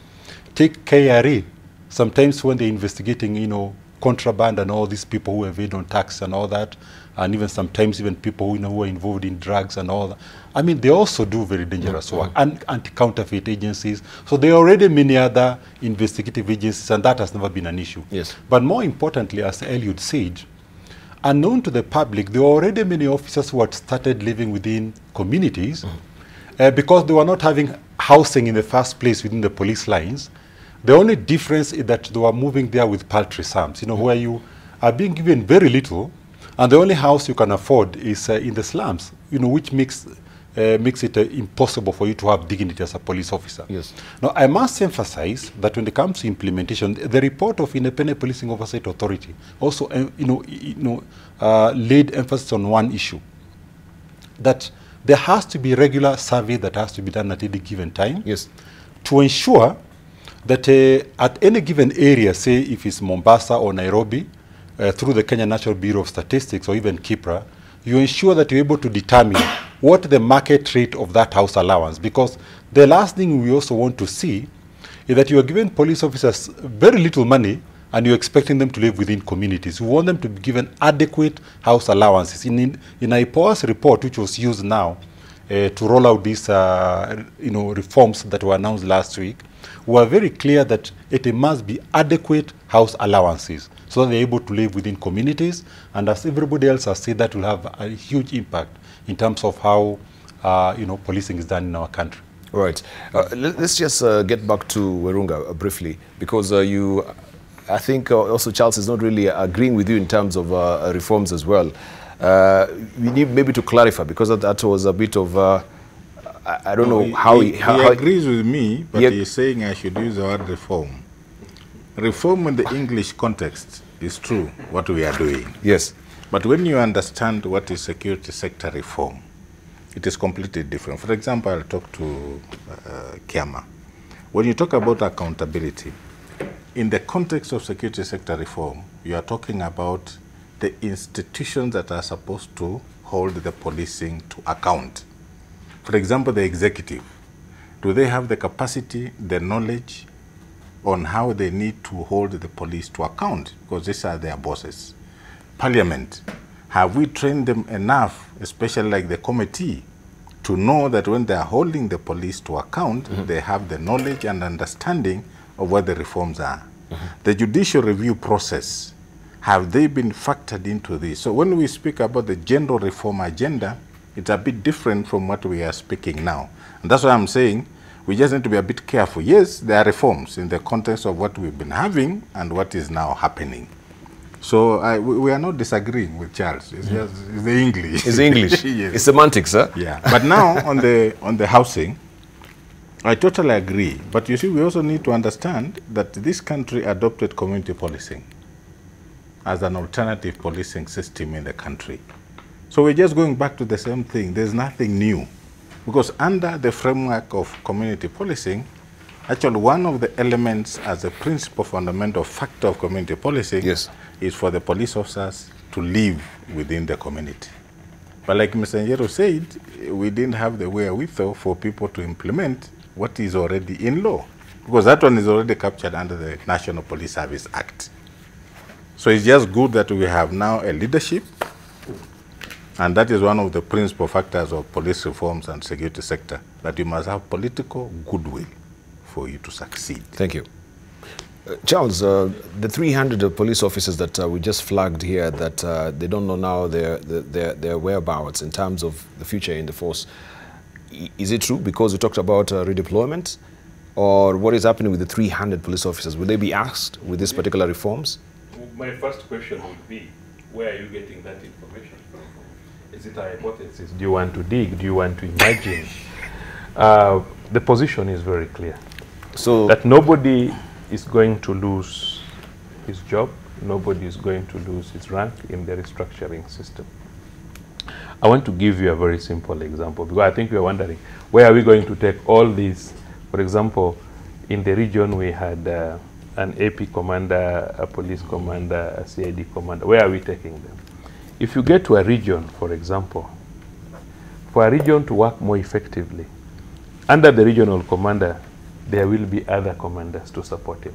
Take KRA. Sometimes when they're investigating, you know, contraband and all these people who evade on tax and all that, and even sometimes even people who, who are involved in drugs and all that. I mean, they also do very dangerous work, and anti-counterfeit agencies. So there are already many other investigative agencies, and that has never been an issue. Yes. But more importantly, as Eliud said, unknown to the public, there are already many officers who had started living within communities because they were not having housing in the first place within the police lines. The only difference is that they were moving there with paltry sums, you know, where you are being given very little, and the only house you can afford is in the slums, you know, which makes it impossible for you to have dignity as a police officer. Yes. Now, I must emphasize that when it comes to implementation, the report of Independent Policing Oversight Authority also, laid emphasis on one issue, that there has to be regular survey that has to be done at any given time. Yes. To ensure that at any given area, say if it's Mombasa or Nairobi, through the Kenya National Bureau of Statistics or even KIPRA, you ensure that you're able to determine what the market rate of that house allowance. Because the last thing we also want to see is that you are giving police officers very little money and you're expecting them to live within communities. We want them to be given adequate house allowances. In IPOA's report, which was used now to roll out these reforms that were announced last week, we are very clear that it must be adequate house allowances. so they're able to live within communities. And as everybody else has said, that will have a huge impact in terms of how policing is done in our country. All right. Let's just get back to Werunga briefly, because I think also Charles is not really agreeing with you in terms of reforms as well. We need maybe to clarify, because that was a bit of, I don't know how he agrees with me, but he's saying I should use the word reform. Reform in the English context is true, what we are doing. Yes. But when you understand what is security sector reform, it is completely different. For example, I'll talk to Kiama. When you talk about accountability, in the context of security sector reform, you are talking about the institutions that are supposed to hold the policing to account. For example, the executive. Do they have the capacity, the knowledge on how they need to hold the police to account? Because these are their bosses. Parliament. Have we trained them enough, especially like the committee, to know that when they are holding the police to account, they have the knowledge and understanding of what the reforms are? The judicial review process, have they been factored into this? So when we speak about the general reform agenda, it's a bit different from what we are speaking now. And that's why I'm saying we just need to be a bit careful. Yes, there are reforms in the context of what we've been having and what is now happening. So we are not disagreeing with Charles. It's just it's the English. It's English. Yes. It's semantics, huh? Yeah. But now on the housing, I totally agree. But you see, we also need to understand that this country adopted community policing as an alternative policing system in the country. So we're just going back to the same thing. There's nothing new. Because under the framework of community policing, actually one of the elements as a principal fundamental factor of community policing is for the police officers to live within the community. But like Mr. Njeru said, we didn't have the wherewithal for people to implement what is already in law, because that one is already captured under the National Police Service Act. So it's just good that we have now a leadership, and that is one of the principal factors of police reforms and security sector, that you must have political goodwill for you to succeed. Thank you. Charles, the 300 police officers that we just flagged here, that they don't know now their whereabouts in terms of the future in the force, is it true? Because we talked about redeployment, or what is happening with the 300 police officers? Will they be asked with these particular reforms? My first question would be, where are you getting that information from? Is it a hypothesis? Do you want to dig? Do you want to imagine? The position is very clear. So that nobody is going to lose his job, nobody is going to lose his rank in the restructuring system. I want to give you a very simple example, because I think you are wondering, where are we going to take all these? For example, in the region we had an AP commander, a police commander, a CID commander. Where are we taking them? If you get to a region, for example, for a region to work more effectively, under the regional commander, there will be other commanders to support him.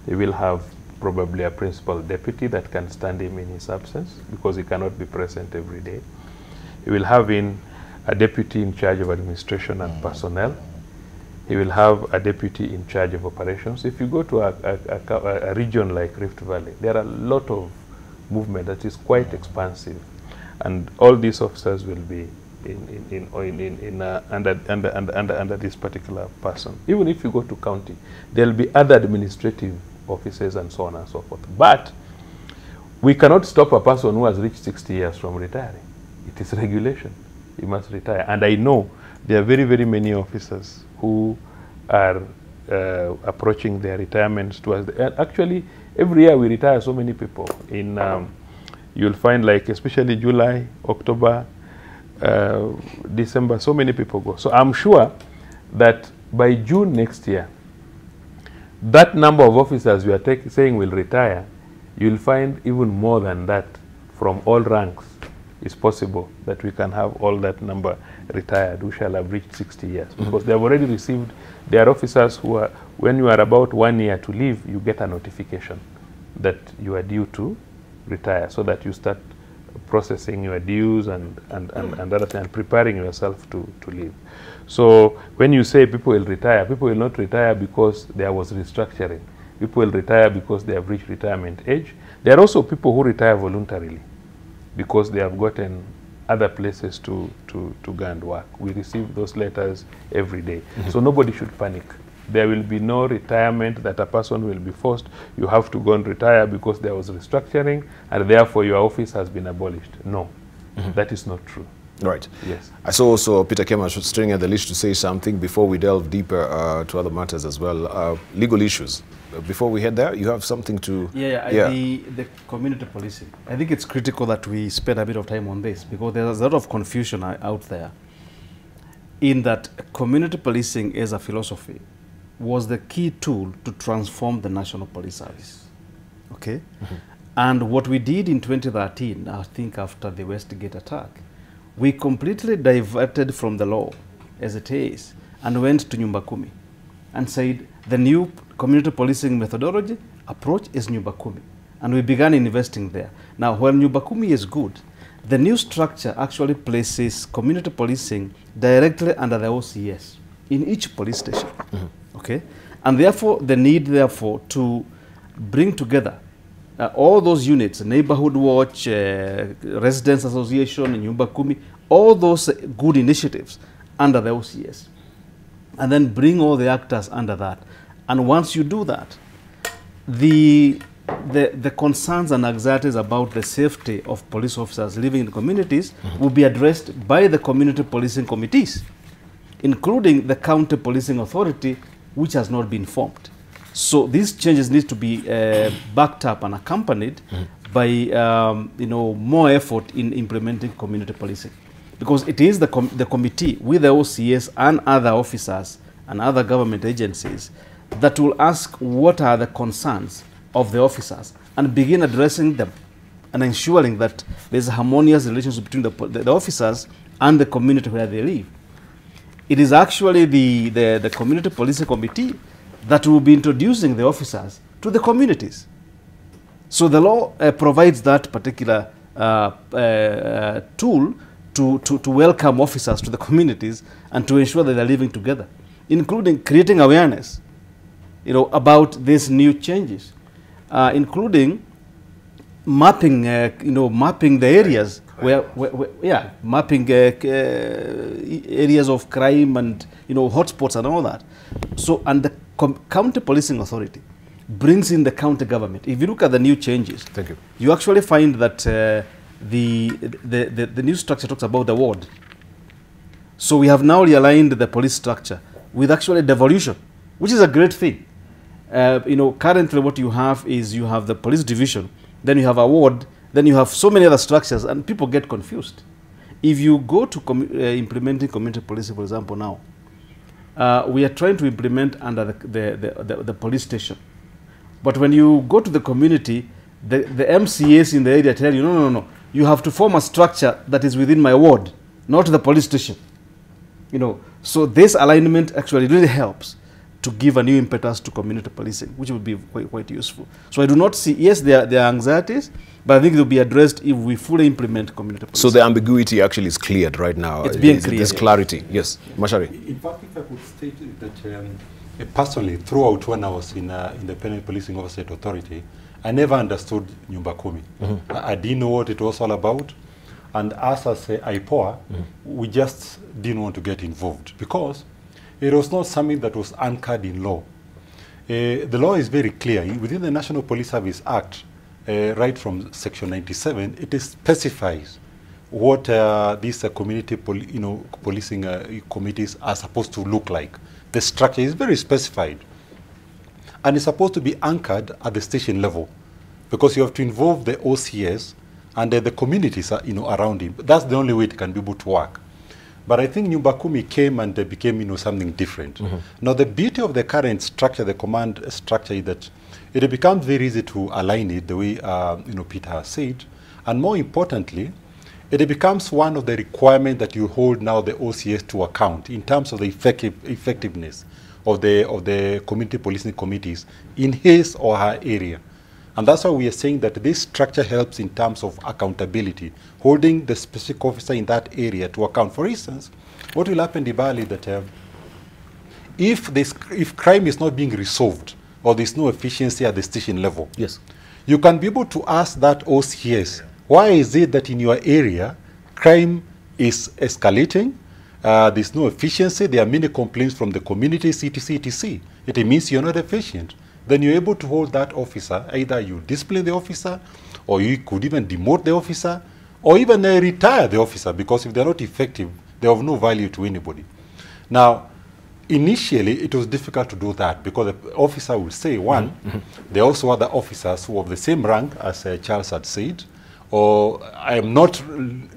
He will have probably a principal deputy that can stand him in his absence, because he cannot be present every day. He will have a deputy in charge of administration and personnel. He will have a deputy in charge of operations. If you go to a region like Rift Valley, there are a lot of movement that is quite expansive, and all these officers will be under this particular person. Even if you go to county, there will be other administrative officers and so on and so forth. But we cannot stop a person who has reached 60 years from retiring. It is regulation. He must retire. And I know there are very, very many officers who are approaching their retirements towards actually, every year we retire so many people. You'll find, like, especially July, October, December, so many people go. So I'm sure that by June next year, that number of officers we are saying will retire, you'll find even more than that from all ranks. It's possible that we can have all that number retired who shall have reached 60 years, because they have already received. There are officers who are, when you are about 1 year to leave, you get a notification that you are due to retire, so that you start processing your dues and other things, and preparing yourself to leave. So when you say people will retire, people will not retire because there was restructuring. People will retire because they have reached retirement age. There are also people who retire voluntarily because they have gotten other places to go and work. We receive those letters every day. So nobody should panic. There will be no retirement that a person will be forced. You have to go and retire because there was restructuring and therefore your office has been abolished. No, that is not true. Right. Yes. I saw also Peter Kiama stringing at the leash to say something before we delve deeper to other matters as well. Legal issues. Before we head there, you have something to... The community policing. I think it's critical that we spend a bit of time on this because there's a lot of confusion out there in that community policing as a philosophy was the key tool to transform the National Police Service. Okay? And what we did in 2013, I think after the Westgate attack, we completely diverted from the law as it is and went to Nyumba Kumi and said the new community policing methodology approach is Nyumba Kumi. And we began investing there. Now, while Nyumba Kumi is good, the new structure actually places community policing directly under the OCS in each police station. Okay? And therefore, the need, therefore, to bring together all those units, Neighborhood Watch, Residents Association, Nyumba Kumi, all those good initiatives under the OCS. And then bring all the actors under that. And once you do that, the concerns and anxieties about the safety of police officers living in communities will be addressed by the community policing committees, including the county policing authority, which has not been formed. So these changes need to be backed up and accompanied by more effort in implementing community policing, because it is the committee with the OCS and other officers and other government agencies that will ask what are the concerns of the officers and begin addressing them and ensuring that there's a harmonious relationship between the officers and the community where they live. It is actually the community policing committee that will be introducing the officers to the communities. So the law provides that particular tool to welcome officers to the communities and to ensure that they're living together, including creating awareness, about these new changes, including mapping, mapping the areas mapping areas of crime and hotspots and all that. So, and the county policing authority brings in the county government. If you look at the new changes, thank you, you actually find that the new structure talks about the ward. So we have now realigned the police structure with actually devolution, which is a great thing. Currently what you have is you have the police division, then you have a ward, then you have so many other structures, and people get confused. If you go to implementing community policing, for example, now, we are trying to implement under the police station. But when you go to the community, the MCAs in the area tell you, no, you have to form a structure that is within my ward, not the police station. So this alignment actually really helps to give a new impetus to community policing, which would be quite useful. So I do not see, yes, there are anxieties, but I think it will be addressed if we fully implement community policing. So the ambiguity actually is cleared right now. It's being cleared. There's clarity. Yes, Macharia. In fact, if I could state that personally, throughout when I was in Independent Policing Oversight Authority, I never understood Nyumba Kumi. I didn't know what it was all about. And as IPOA, we just didn't want to get involved because it was not something that was anchored in law. The law is very clear. Within the National Police Service Act, right from Section 97, it specifies what these community policing committees are supposed to look like. The structure is very specified. And it's supposed to be anchored at the station level because you have to involve the OCS and the communities around him. That's the only way it can be able to work. But I think Nyumba Kumi came and became something different. Now the beauty of the current structure, the command structure, is that it becomes very easy to align it the way Peter has said, and more importantly, it becomes one of the requirements that you hold now the OCS to account in terms of the effectiveness of the community policing committees in his or her area. And that's why we are saying that this structure helps in terms of accountability, holding the specific officer in that area to account. For instance, what will happen, Debarl, is that if crime is not being resolved or there's no efficiency at the station level. Yes. You can be able to ask that OCS, why is it that in your area, crime is escalating, there's no efficiency, there are many complaints from the community, etc. It means you're not efficient. Then you're able to hold that officer, either you discipline the officer, or you could even demote the officer, or even retire the officer, because if they're not effective, they have no value to anybody. Now, initially, it was difficult to do that, because the officer will say, one, there are also other officers who have the same rank, as Charles had said, or I am not,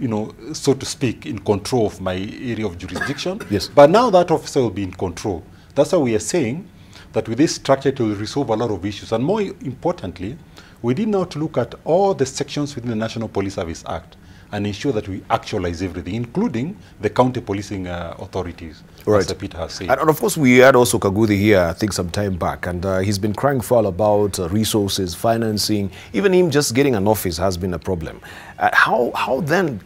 you know, so to speak, in control of my area of jurisdiction. Yes. But now that officer will be in control. That's why we are saying that with this structure, it will resolve a lot of issues. And more importantly, we need now to look at all the sections within the National Police Service Act and ensure that we actualize everything, including the county policing authorities, as Peter has said. And of course, we had also Kaguthi here, I think, some time back, and he's been crying foul about resources, financing. Even him just getting an office has been a problem. How then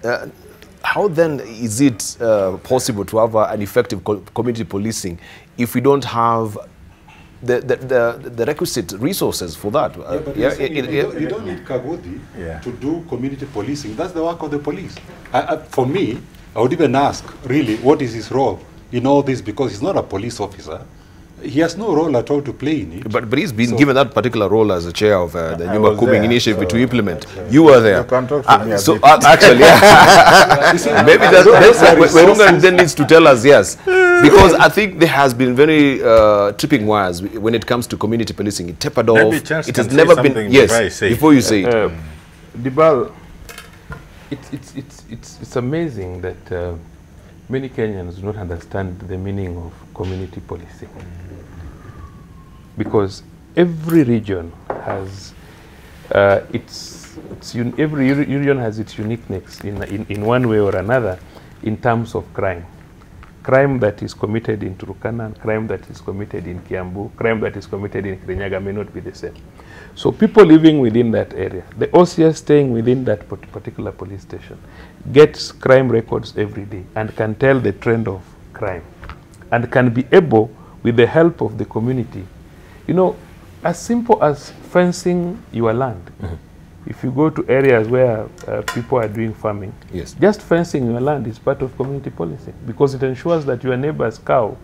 is it possible to have an effective community policing if we don't have the requisite resources for that? You don't need Kaguthi to do community policing. That's the work of the police. For me, I would even ask, really, what is his role in all this? Because he's not a police officer. He has no role at all to play in it. But he's been given that particular role as the chair of the Nyumba Kumi initiative to implement. You were there. You can talk to me so actually, maybe Werunga then needs to tell us, yes. Because I think there has been very tripping wires when it comes to community policing. It tapered off. It has never been. Yes. Before you say it, Debarl, it's amazing that many Kenyans do not understand the meaning of community policing, because every region has every region has its uniqueness in one way or another in terms of crime. Crime that is committed in Turkana, crime that is committed in Kiambu, crime that is committed in Kirinyaga may not be the same. So people living within that area, the OCS staying within that particular police station, gets crime records every day and can tell the trend of crime and can be able, with the help of the community, you know, as simple as fencing your land. If you go to areas where people are doing farming, just fencing your land is part of community policing, because it ensures that your neighbor's cow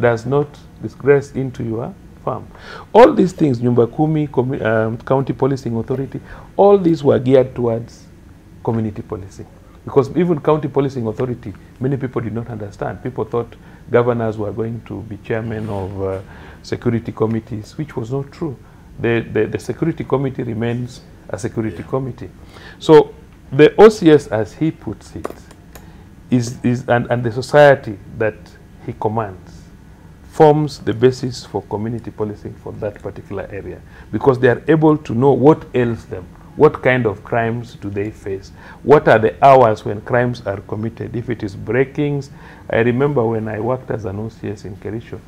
does not disgrace into your farm. All these things, Nyumba Kumi, County Policing Authority, all these were geared towards community policing. Because even County Policing Authority, many people did not understand. People thought governors were going to be chairmen of security committees, which was not true. The security committee remains a security committee. So the OCS, as he puts it, and the society that he commands forms the basis for community policing for that particular area, because they are able to know what ails them, what kind of crimes do they face, what are the hours when crimes are committed, if it is breakings. I remember when I worked as an OCS in Kerisho,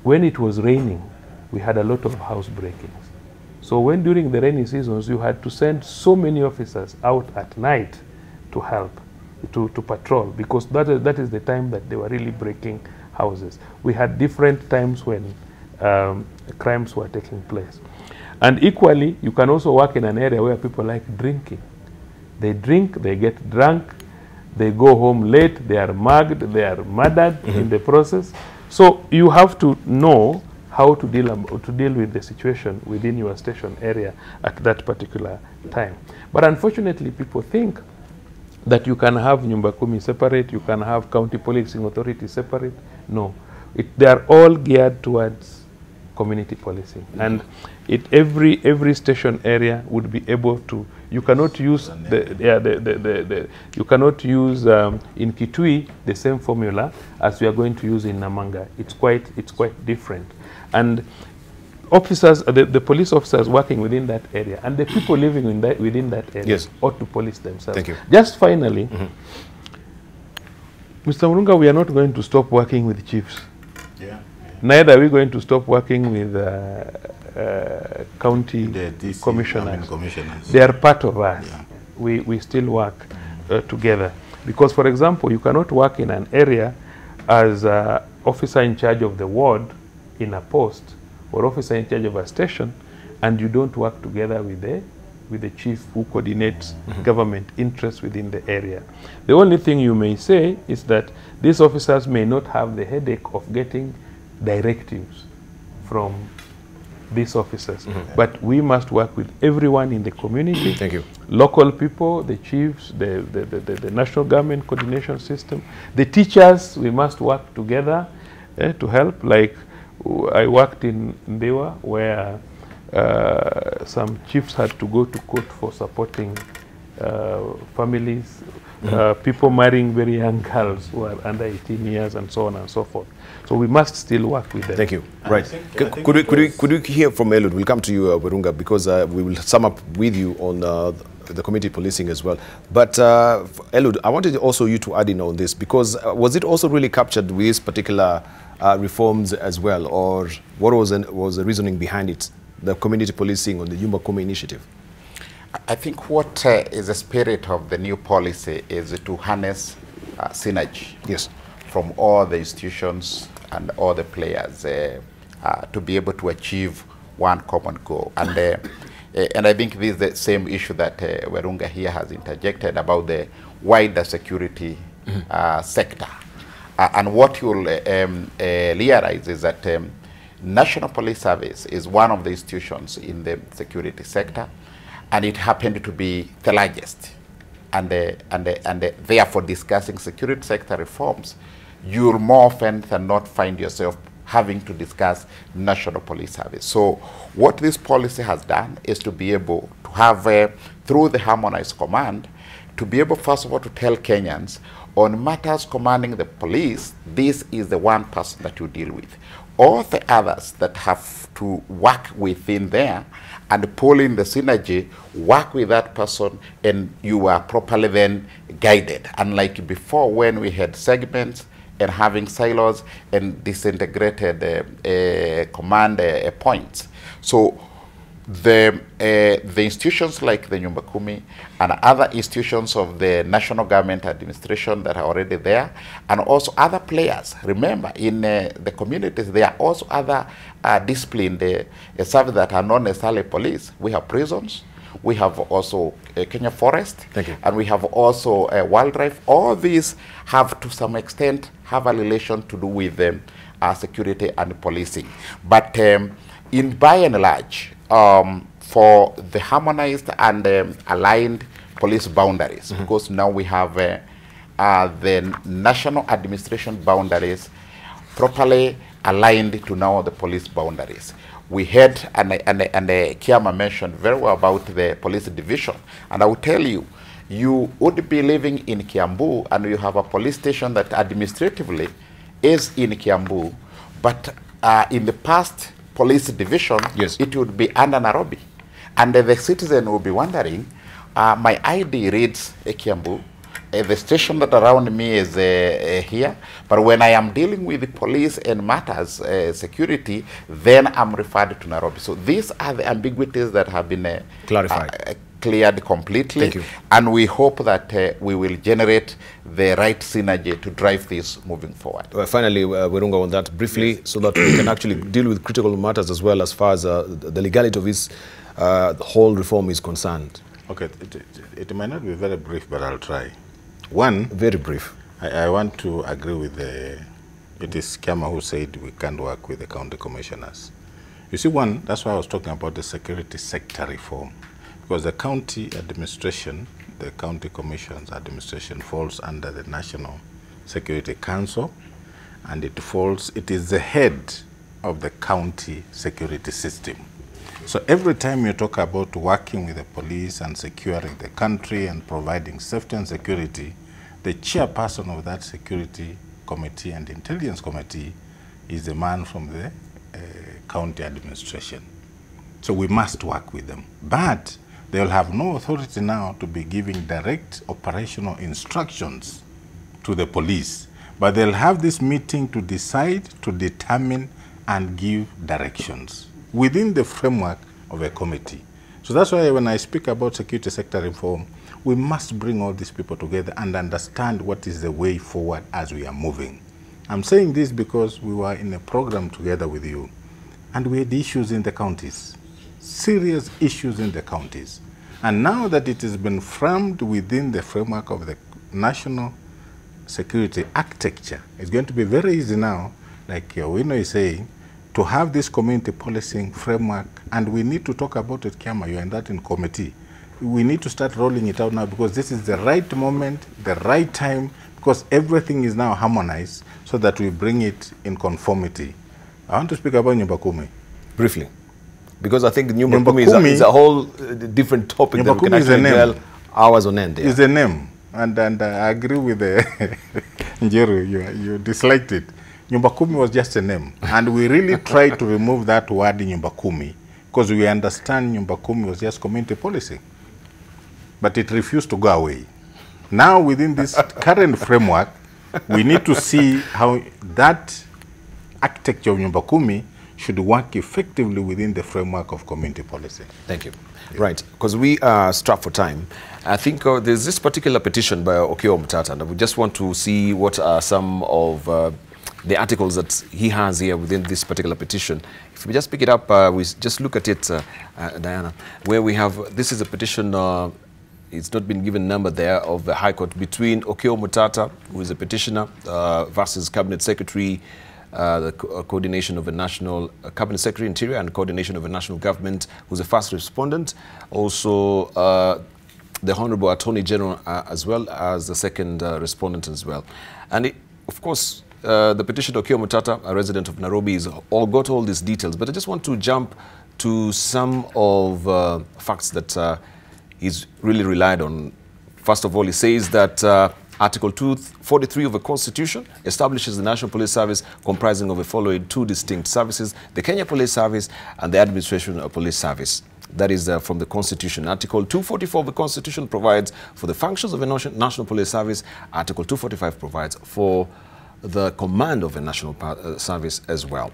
when it was raining, we had a lot of house breakings. So when during the rainy seasons, you had to send so many officers out at night to help, to patrol, because that is the time that they were really breaking houses. We had different times when crimes were taking place. And equally, you can also work in an area where people like drinking. They drink, they get drunk, they go home late, they are mugged, they are murdered in the process. So you have to know how to deal with the situation within your station area at that particular time. But unfortunately, people think that you can have Nyumba Kumi separate, you can have County Policing Authority separate. No, they are all geared towards community policing. And every station area would be able to. You cannot use you cannot use in Kitui the same formula as we are going to use in Namanga. It's quite different. And officers, the police officers working within that area, and the people living within that area ought to police themselves. Thank you. Just finally, Mr. Werunga, we are not going to stop working with chiefs. Neither are we going to stop working with county commissioners. They are part of us. We still work together. Because, for example, you cannot work in an area as officer in charge of the ward in a post or officer in charge of a station, and you don't work together with the chief who coordinates government interests within the area. The only thing you may say is that these officers may not have the headache of getting directives from these officers. But we must work with everyone in the community. Thank you. Local people, the chiefs, the national government coordination system, the teachers. We must work together to help. Like I worked in Ndewa, where some chiefs had to go to court for supporting families, people marrying very young girls who are under 18 years and so on and so forth. So we must still work with them. Thank you. Right. Could we hear from Eliud? We'll come to you, Werunga, because we will sum up with you on the community policing as well. But Eliud, I wanted also you to add in on this, because was it also really captured with these particular reforms as well, or what was the reasoning behind it, the community policing on the Nyumba Kumi initiative? I think what is the spirit of the new policy is to harness synergy. Yes. From all the institutions and all the players to be able to achieve one common goal. And I think this is the same issue that Werunga here has interjected about the wider security sector. And what you'll realize is that National Police Service is one of the institutions in the security sector, and it happened to be the largest. And therefore, discussing security sector reforms, you'll more often than not find yourself having to discuss National Police Service. So what this policy has done is to be able to have, through the harmonized command, to be able, first of all, to tell Kenyans, on matters commanding the police, this is the one person that you deal with. All the others that have to work within there and pull in the synergy, work with that person, and you are properly then guided. Unlike before, when we had segments and having silos and disintegrated command points. So the institutions like the Nyumba Kumi and other institutions of the national government administration that are already there, and also other players. Remember, in the communities, there are also other disciplines, services that are not necessarily police. We have prisons, we have also Kenya Forest, and we have also wildlife. All these have, to some extent, have a relation to do with security and policing. But in by and large, for the harmonized and aligned police boundaries, because now we have the national administration boundaries properly aligned to now the police boundaries. We had, and Kiama mentioned very well about the police division, and I will tell you, you would be living in Kiambu and you have a police station that administratively is in Kiambu, but in the past police division, it would be under Nairobi. And the citizen will be wondering, my ID reads Kiambu, the station that around me is here, but when I am dealing with the police and matters, security, then I'm referred to Nairobi. So these are the ambiguities that have been clarified. Cleared completely. Thank you. And we hope that we will generate the right synergy to drive this moving forward. Finally, Werunga, on that briefly, so that we can actually deal with critical matters as well as far as the legality of this whole reform is concerned. Okay, it might not be very brief, but I'll try. One, very brief. I want to agree with it is Kiama who said we can't work with the county commissioners. You see, one, that's why I was talking about the security sector reform. Because the county administration, the county commission's administration falls under the National Security Council, and it is the head of the county security system. So every time you talk about working with the police and securing the country and providing safety and security, the chairperson of that security committee and intelligence committee is the man from the county administration. So we must work with them. But they will have no authority now to be giving direct operational instructions to the police. But they'll have this meeting to decide, to determine, and give directions within the framework of a committee. So that's why when I speak about security sector reform, we must bring all these people together and understand what is the way forward as we are moving. I'm saying this because we were in a program together with you and we had issues in the counties, serious issues in the counties. And now that it has been framed within the framework of the national security architecture, it's going to be very easy now, like Owino is saying, to have this community policing framework, and we need to talk about it, Kiama, you are in that in committee. We need to start rolling it out now, because this is the right moment, the right time, because everything is now harmonized so that we bring it in conformity. I want to speak about Nyumba Kumi. Briefly, because I think Nyumba Kumi is a whole different topic that we can actually dwell hours on end. It's a name, and I agree with Njeru, you disliked it. Nyumba Kumi was just a name, and we really tried to remove that word Nyumba Kumi, because we understand Nyumba Kumi was just community policy, but it refused to go away. Now, within this current framework, we need to see how that architecture of Nyumba Kumi should work effectively within the framework of community policy. Thank you. Yeah. Right, because we are strapped for time. I think there's this particular petition by Okiya Omutata, and we just want to see what are some of the articles that he has here within this particular petition. If we just pick it up, we just look at it, Diana, where we have, this is a petition, it's not been given number there, of the High Court between Okiya Omutata, who is a petitioner, versus Cabinet Secretary, the coordination of a national Cabinet Secretary Interior and coordination of a national government, who's the first respondent. Also, the Honorable Attorney General as well as the second respondent as well. And of course, the petitioner Okiya Omutata, a resident of Nairobi, has got all these details. But I just want to jump to some of facts that he's really relied on. First of all, he says that Article 243 of the Constitution establishes the National Police Service comprising of the following two distinct services: the Kenya Police Service and the Administration of Police Service. That is from the Constitution. Article 244 of the Constitution provides for the functions of a National Police Service. Article 245 provides for the command of a National Service as well.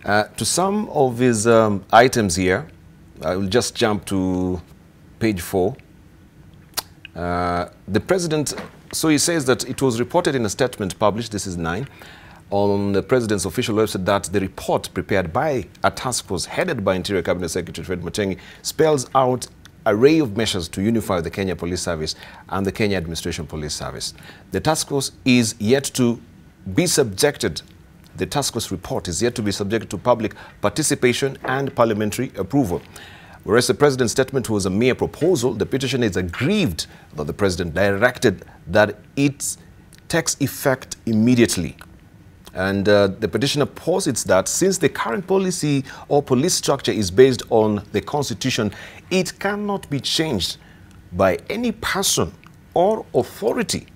To some of his items here, I will just jump to page 4. The President, so he says that it was reported in a statement published, this is 9, on the President's official website that the report prepared by a task force headed by Interior Cabinet Secretary Fred Matiang'i spells out an array of measures to unify the Kenya Police Service and the Kenya Administration Police Service. The task force is yet to be subjected, the task force report is yet to be subjected to public participation and parliamentary approval. Whereas the President's statement was a mere proposal, the petitioner is aggrieved that the President directed that it takes effect immediately. And the petitioner posits that since the current policy or police structure is based on the Constitution, it cannot be changed by any person or authority,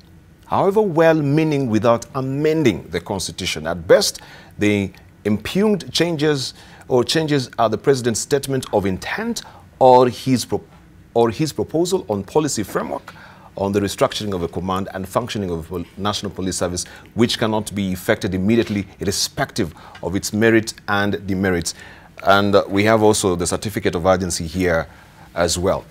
however well-meaning, without amending the Constitution. At best, the impugned changes are the President's statement of intent or his proposal on policy framework on the restructuring of a command and functioning of a National Police Service, which cannot be effected immediately, irrespective of its merit and demerits. And we have also the certificate of urgency here as well.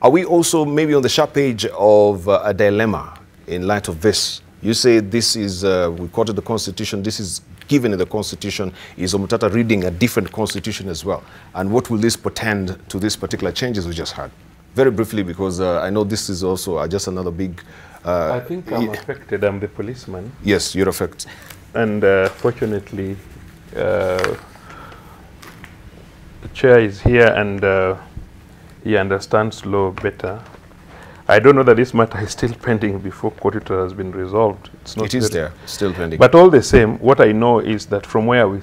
Are we also maybe on the sharp edge of a dilemma in light of this? You say this is, we quoted the Constitution, this is given in the Constitution. Is Omutata reading a different Constitution as well? And what will this portend to these particular changes we just had? Very briefly, because I know this is also just another big... I think I'm affected. I'm the policeman. Yes, you're affected. And fortunately, the chair is here and he understands law better. I don't know that this matter is still pending before court has been resolved. It's not. It is there, still pending. But all the same, what I know is that from where we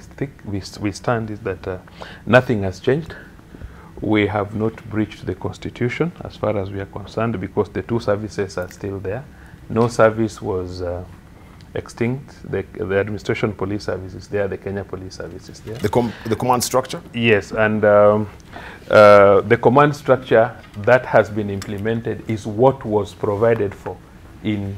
stand is that nothing has changed. We have not breached the Constitution as far as we are concerned, because the two services are still there. No service was extinct. The Administration Police Service is there. The Kenya Police Service is there. The command structure? Yes, and the command structure that has been implemented is what was provided for in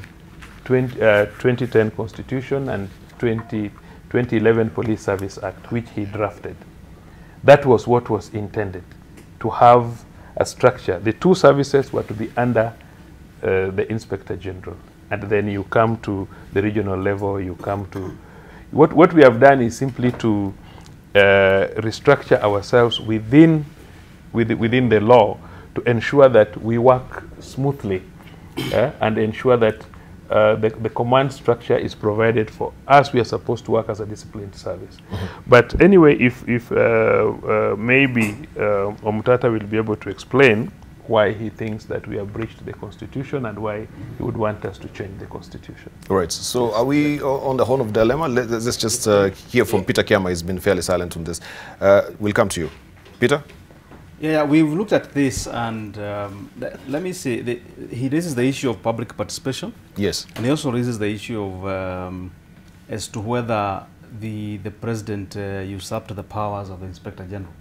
2010 Constitution and 2011 Police Service Act, which he drafted. That was what was intended, to have a structure. The two services were to be under the Inspector General. And then you come to the regional level, you come to... What we have done is simply to restructure ourselves within the law to ensure that we work smoothly and ensure that the command structure is provided for us. We are supposed to work as a disciplined service. But anyway, if maybe Omutata will be able to explain why he thinks that we have breached the Constitution and why he would want us to change the Constitution. All right. So are we on the horn of dilemma? Let's just hear from Peter Kiama. He's been fairly silent on this. We'll come to you. Peter? Yeah, we've looked at this, and let me say, he raises the issue of public participation. Yes. And he also raises the issue of as to whether the president usurped the powers of the Inspector General.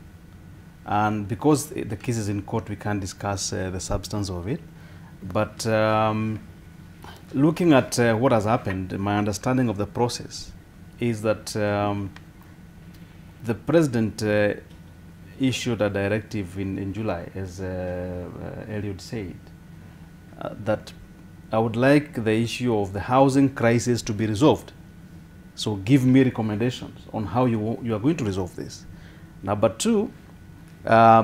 And because the case is in court, we can't discuss the substance of it. But looking at what has happened, my understanding of the process is that the president issued a directive in July, as Eliud said, that I would like the issue of the housing crisis to be resolved. So give me recommendations on how you are going to resolve this. Number two,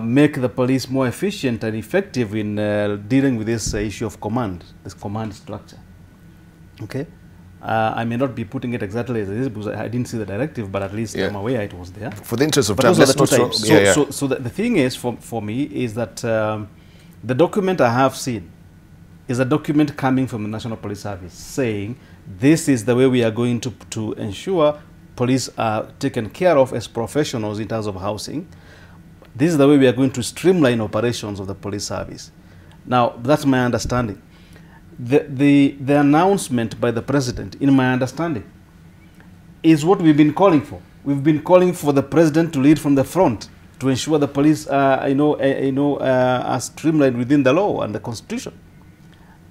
make the police more efficient and effective in dealing with this issue of command, this command structure. Okay? I may not be putting it exactly as it is because I didn't see the directive, but at least I'm aware it was there. For the interest of time, let's not so the thing is, for me, is that the document I have seen is a document coming from the National Police Service saying this is the way we are going to ensure police are taken care of as professionals in terms of housing. This is the way we are going to streamline operations of the police service. Now, that's my understanding. The announcement by the president, in my understanding, is what we've been calling for. We've been calling for the president to lead from the front to ensure the police are streamlined within the law and the Constitution,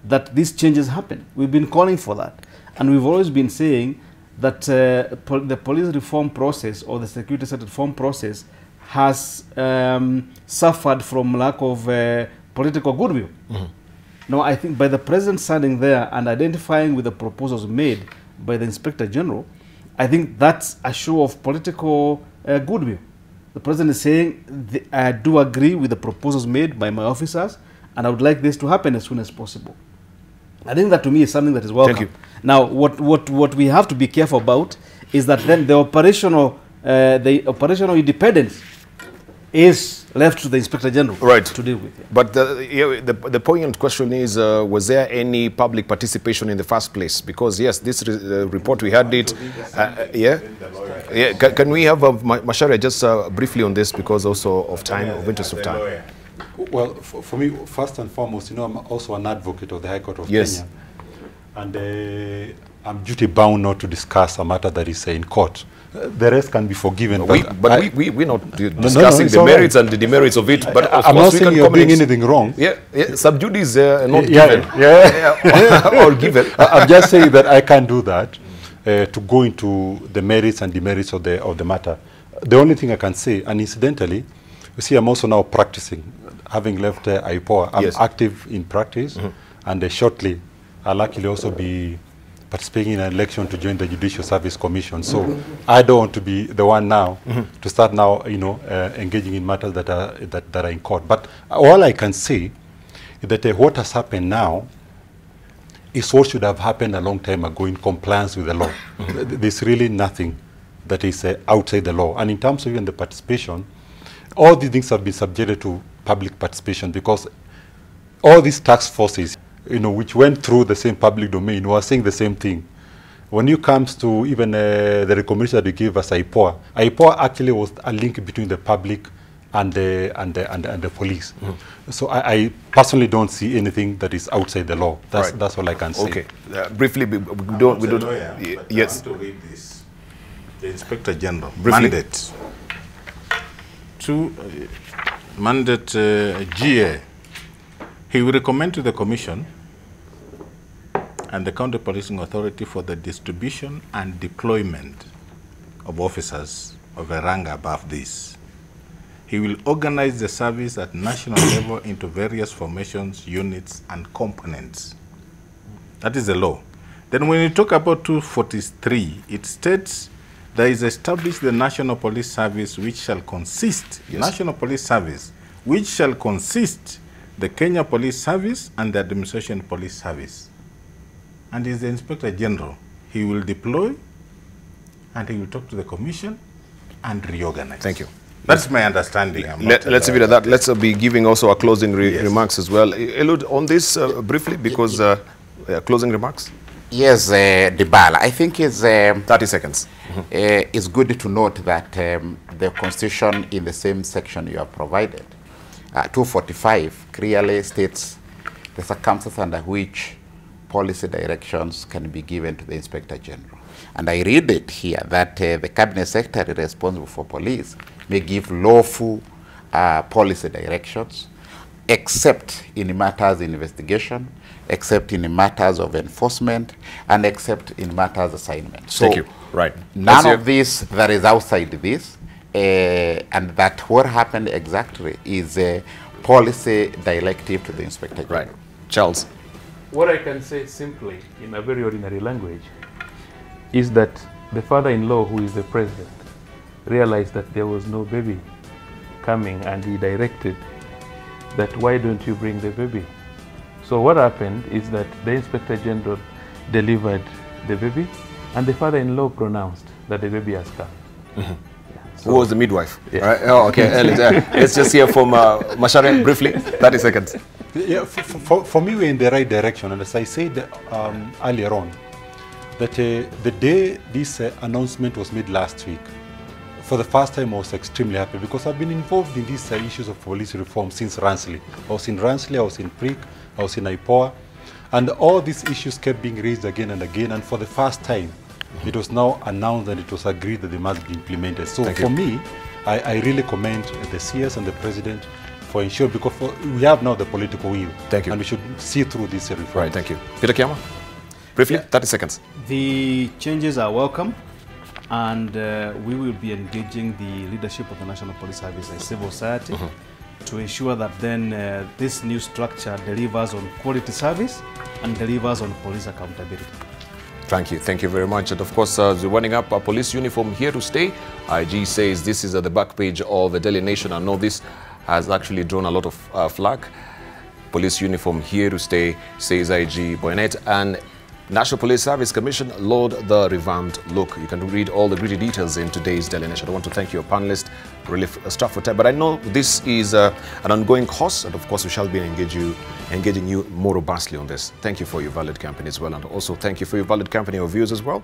that these changes happen. We've been calling for that. And we've always been saying that the police reform process or the security sector reform process has suffered from lack of political goodwill. Now, I think by the president standing there and identifying with the proposals made by the Inspector General, I think that's a show of political goodwill. The president is saying, I do agree with the proposals made by my officers, and I would like this to happen as soon as possible. I think that to me is something that is welcome. Thank you. Now, what we have to be careful about is that then the operational independence is left to the Inspector General to deal with. Yeah. But the poignant question is, was there any public participation in the first place? Because yes, this report we had it. Can we have Macharia just briefly on this, because also of time, of interest of time. Well, for me, first and foremost, I'm also an advocate of the High Court of Kenya, and I'm duty bound not to discuss a matter that is in court. The rest can be forgiven. We're not discussing the merits and the demerits of it. But I'm not saying you're doing anything wrong. Sub judice not given. Or given. I'm just saying that I can't do that to go into the merits and demerits of the matter. The only thing I can say, and incidentally, you see, I'm also now practicing. Having left IPOA, I'm active in practice, and shortly I'll likely also be participating in an election to join the Judicial Service Commission. So I don't want to be the one now to start now, engaging in matters that are in court. But all I can say is that what has happened now is what should have happened a long time ago in compliance with the law. There's really nothing that is outside the law. And in terms of even the participation, all these things have been subjected to public participation, because all these task forces, which went through the same public domain, were saying the same thing. When it comes to even the recommendation that they gave us, IPOA actually was a link between the public and the police. So I personally don't see anything that is outside the law. That's all I can say. Okay, briefly, we don't. Yes. I want to read this. The Inspector General mandate GA. He will recommend to the Commission and the County Policing Authority for the distribution and deployment of officers of a rank above this. He will organize the service at national level into various formations, units, and components. That is the law. Then when you talk about 243, it states there is established the National Police Service, which shall consist, National Police Service, which shall consist the Kenya Police Service and the Administration Police Service. And is the Inspector General. He will deploy and he will talk to the Commission and reorganize. Thank you. That's my understanding. Let's leave it at that. Let's be giving also our closing remarks as well. Eliud, on this briefly, because closing remarks? Yes, Debarl, I think it's 30 seconds. It's good to note that the Constitution in the same section you have provided, 245, clearly states the circumstances under which policy directions can be given to the Inspector General. And I read it here that the Cabinet Secretary responsible for police may give lawful policy directions, except in matters of investigation, except in matters of enforcement, and except in matters of assignment. So thank you. Right. None of this that is outside this, and that what happened exactly is a policy directive to the Inspector General. Right. Charles. What I can say simply, in a very ordinary language, is that the father-in-law, who is the president, realized that there was no baby coming, and he directed that, why don't you bring the baby? So what happened is that the Inspector General delivered the baby, and the father-in-law pronounced that the baby has come. So who was the midwife? Yeah. Right? Oh, okay. Let's just hear from Macharia briefly, 30 seconds. Yeah, for me, we're in the right direction. And as I said earlier on, that the day this announcement was made last week, for the first time I was extremely happy, because I've been involved in these issues of police reform since Ransley. I was in Ransley, I was in Prick, I was in IPOA, and all these issues kept being raised again and again, and for the first time, it was now announced and it was agreed that they must be implemented. So for me, I really commend the CS and the President for ensuring, because we have now the political will. Thank you. And we should see through this reform. Right, thank you. Peter Kiama, briefly, 30 seconds. The changes are welcome, and we will be engaging the leadership of the National Police Service and civil society to ensure that then this new structure delivers on quality service and delivers on police accountability. Thank you. Thank you very much. And of course, we're running up a police uniform here to stay. IG says this is at the back page of the Daily Nation. I know this has actually drawn a lot of flack. Police uniform here to stay, says IG Boynet. And National Police Service Commission laud the revamped look. You can read all the gritty details in today's Daily Nation. I want to thank your panelists, really strapped for time. But I know this is an ongoing course, and of course we shall be engaging you more robustly on this. Thank you for your valid company as well, and also thank you for your valid company or views as well.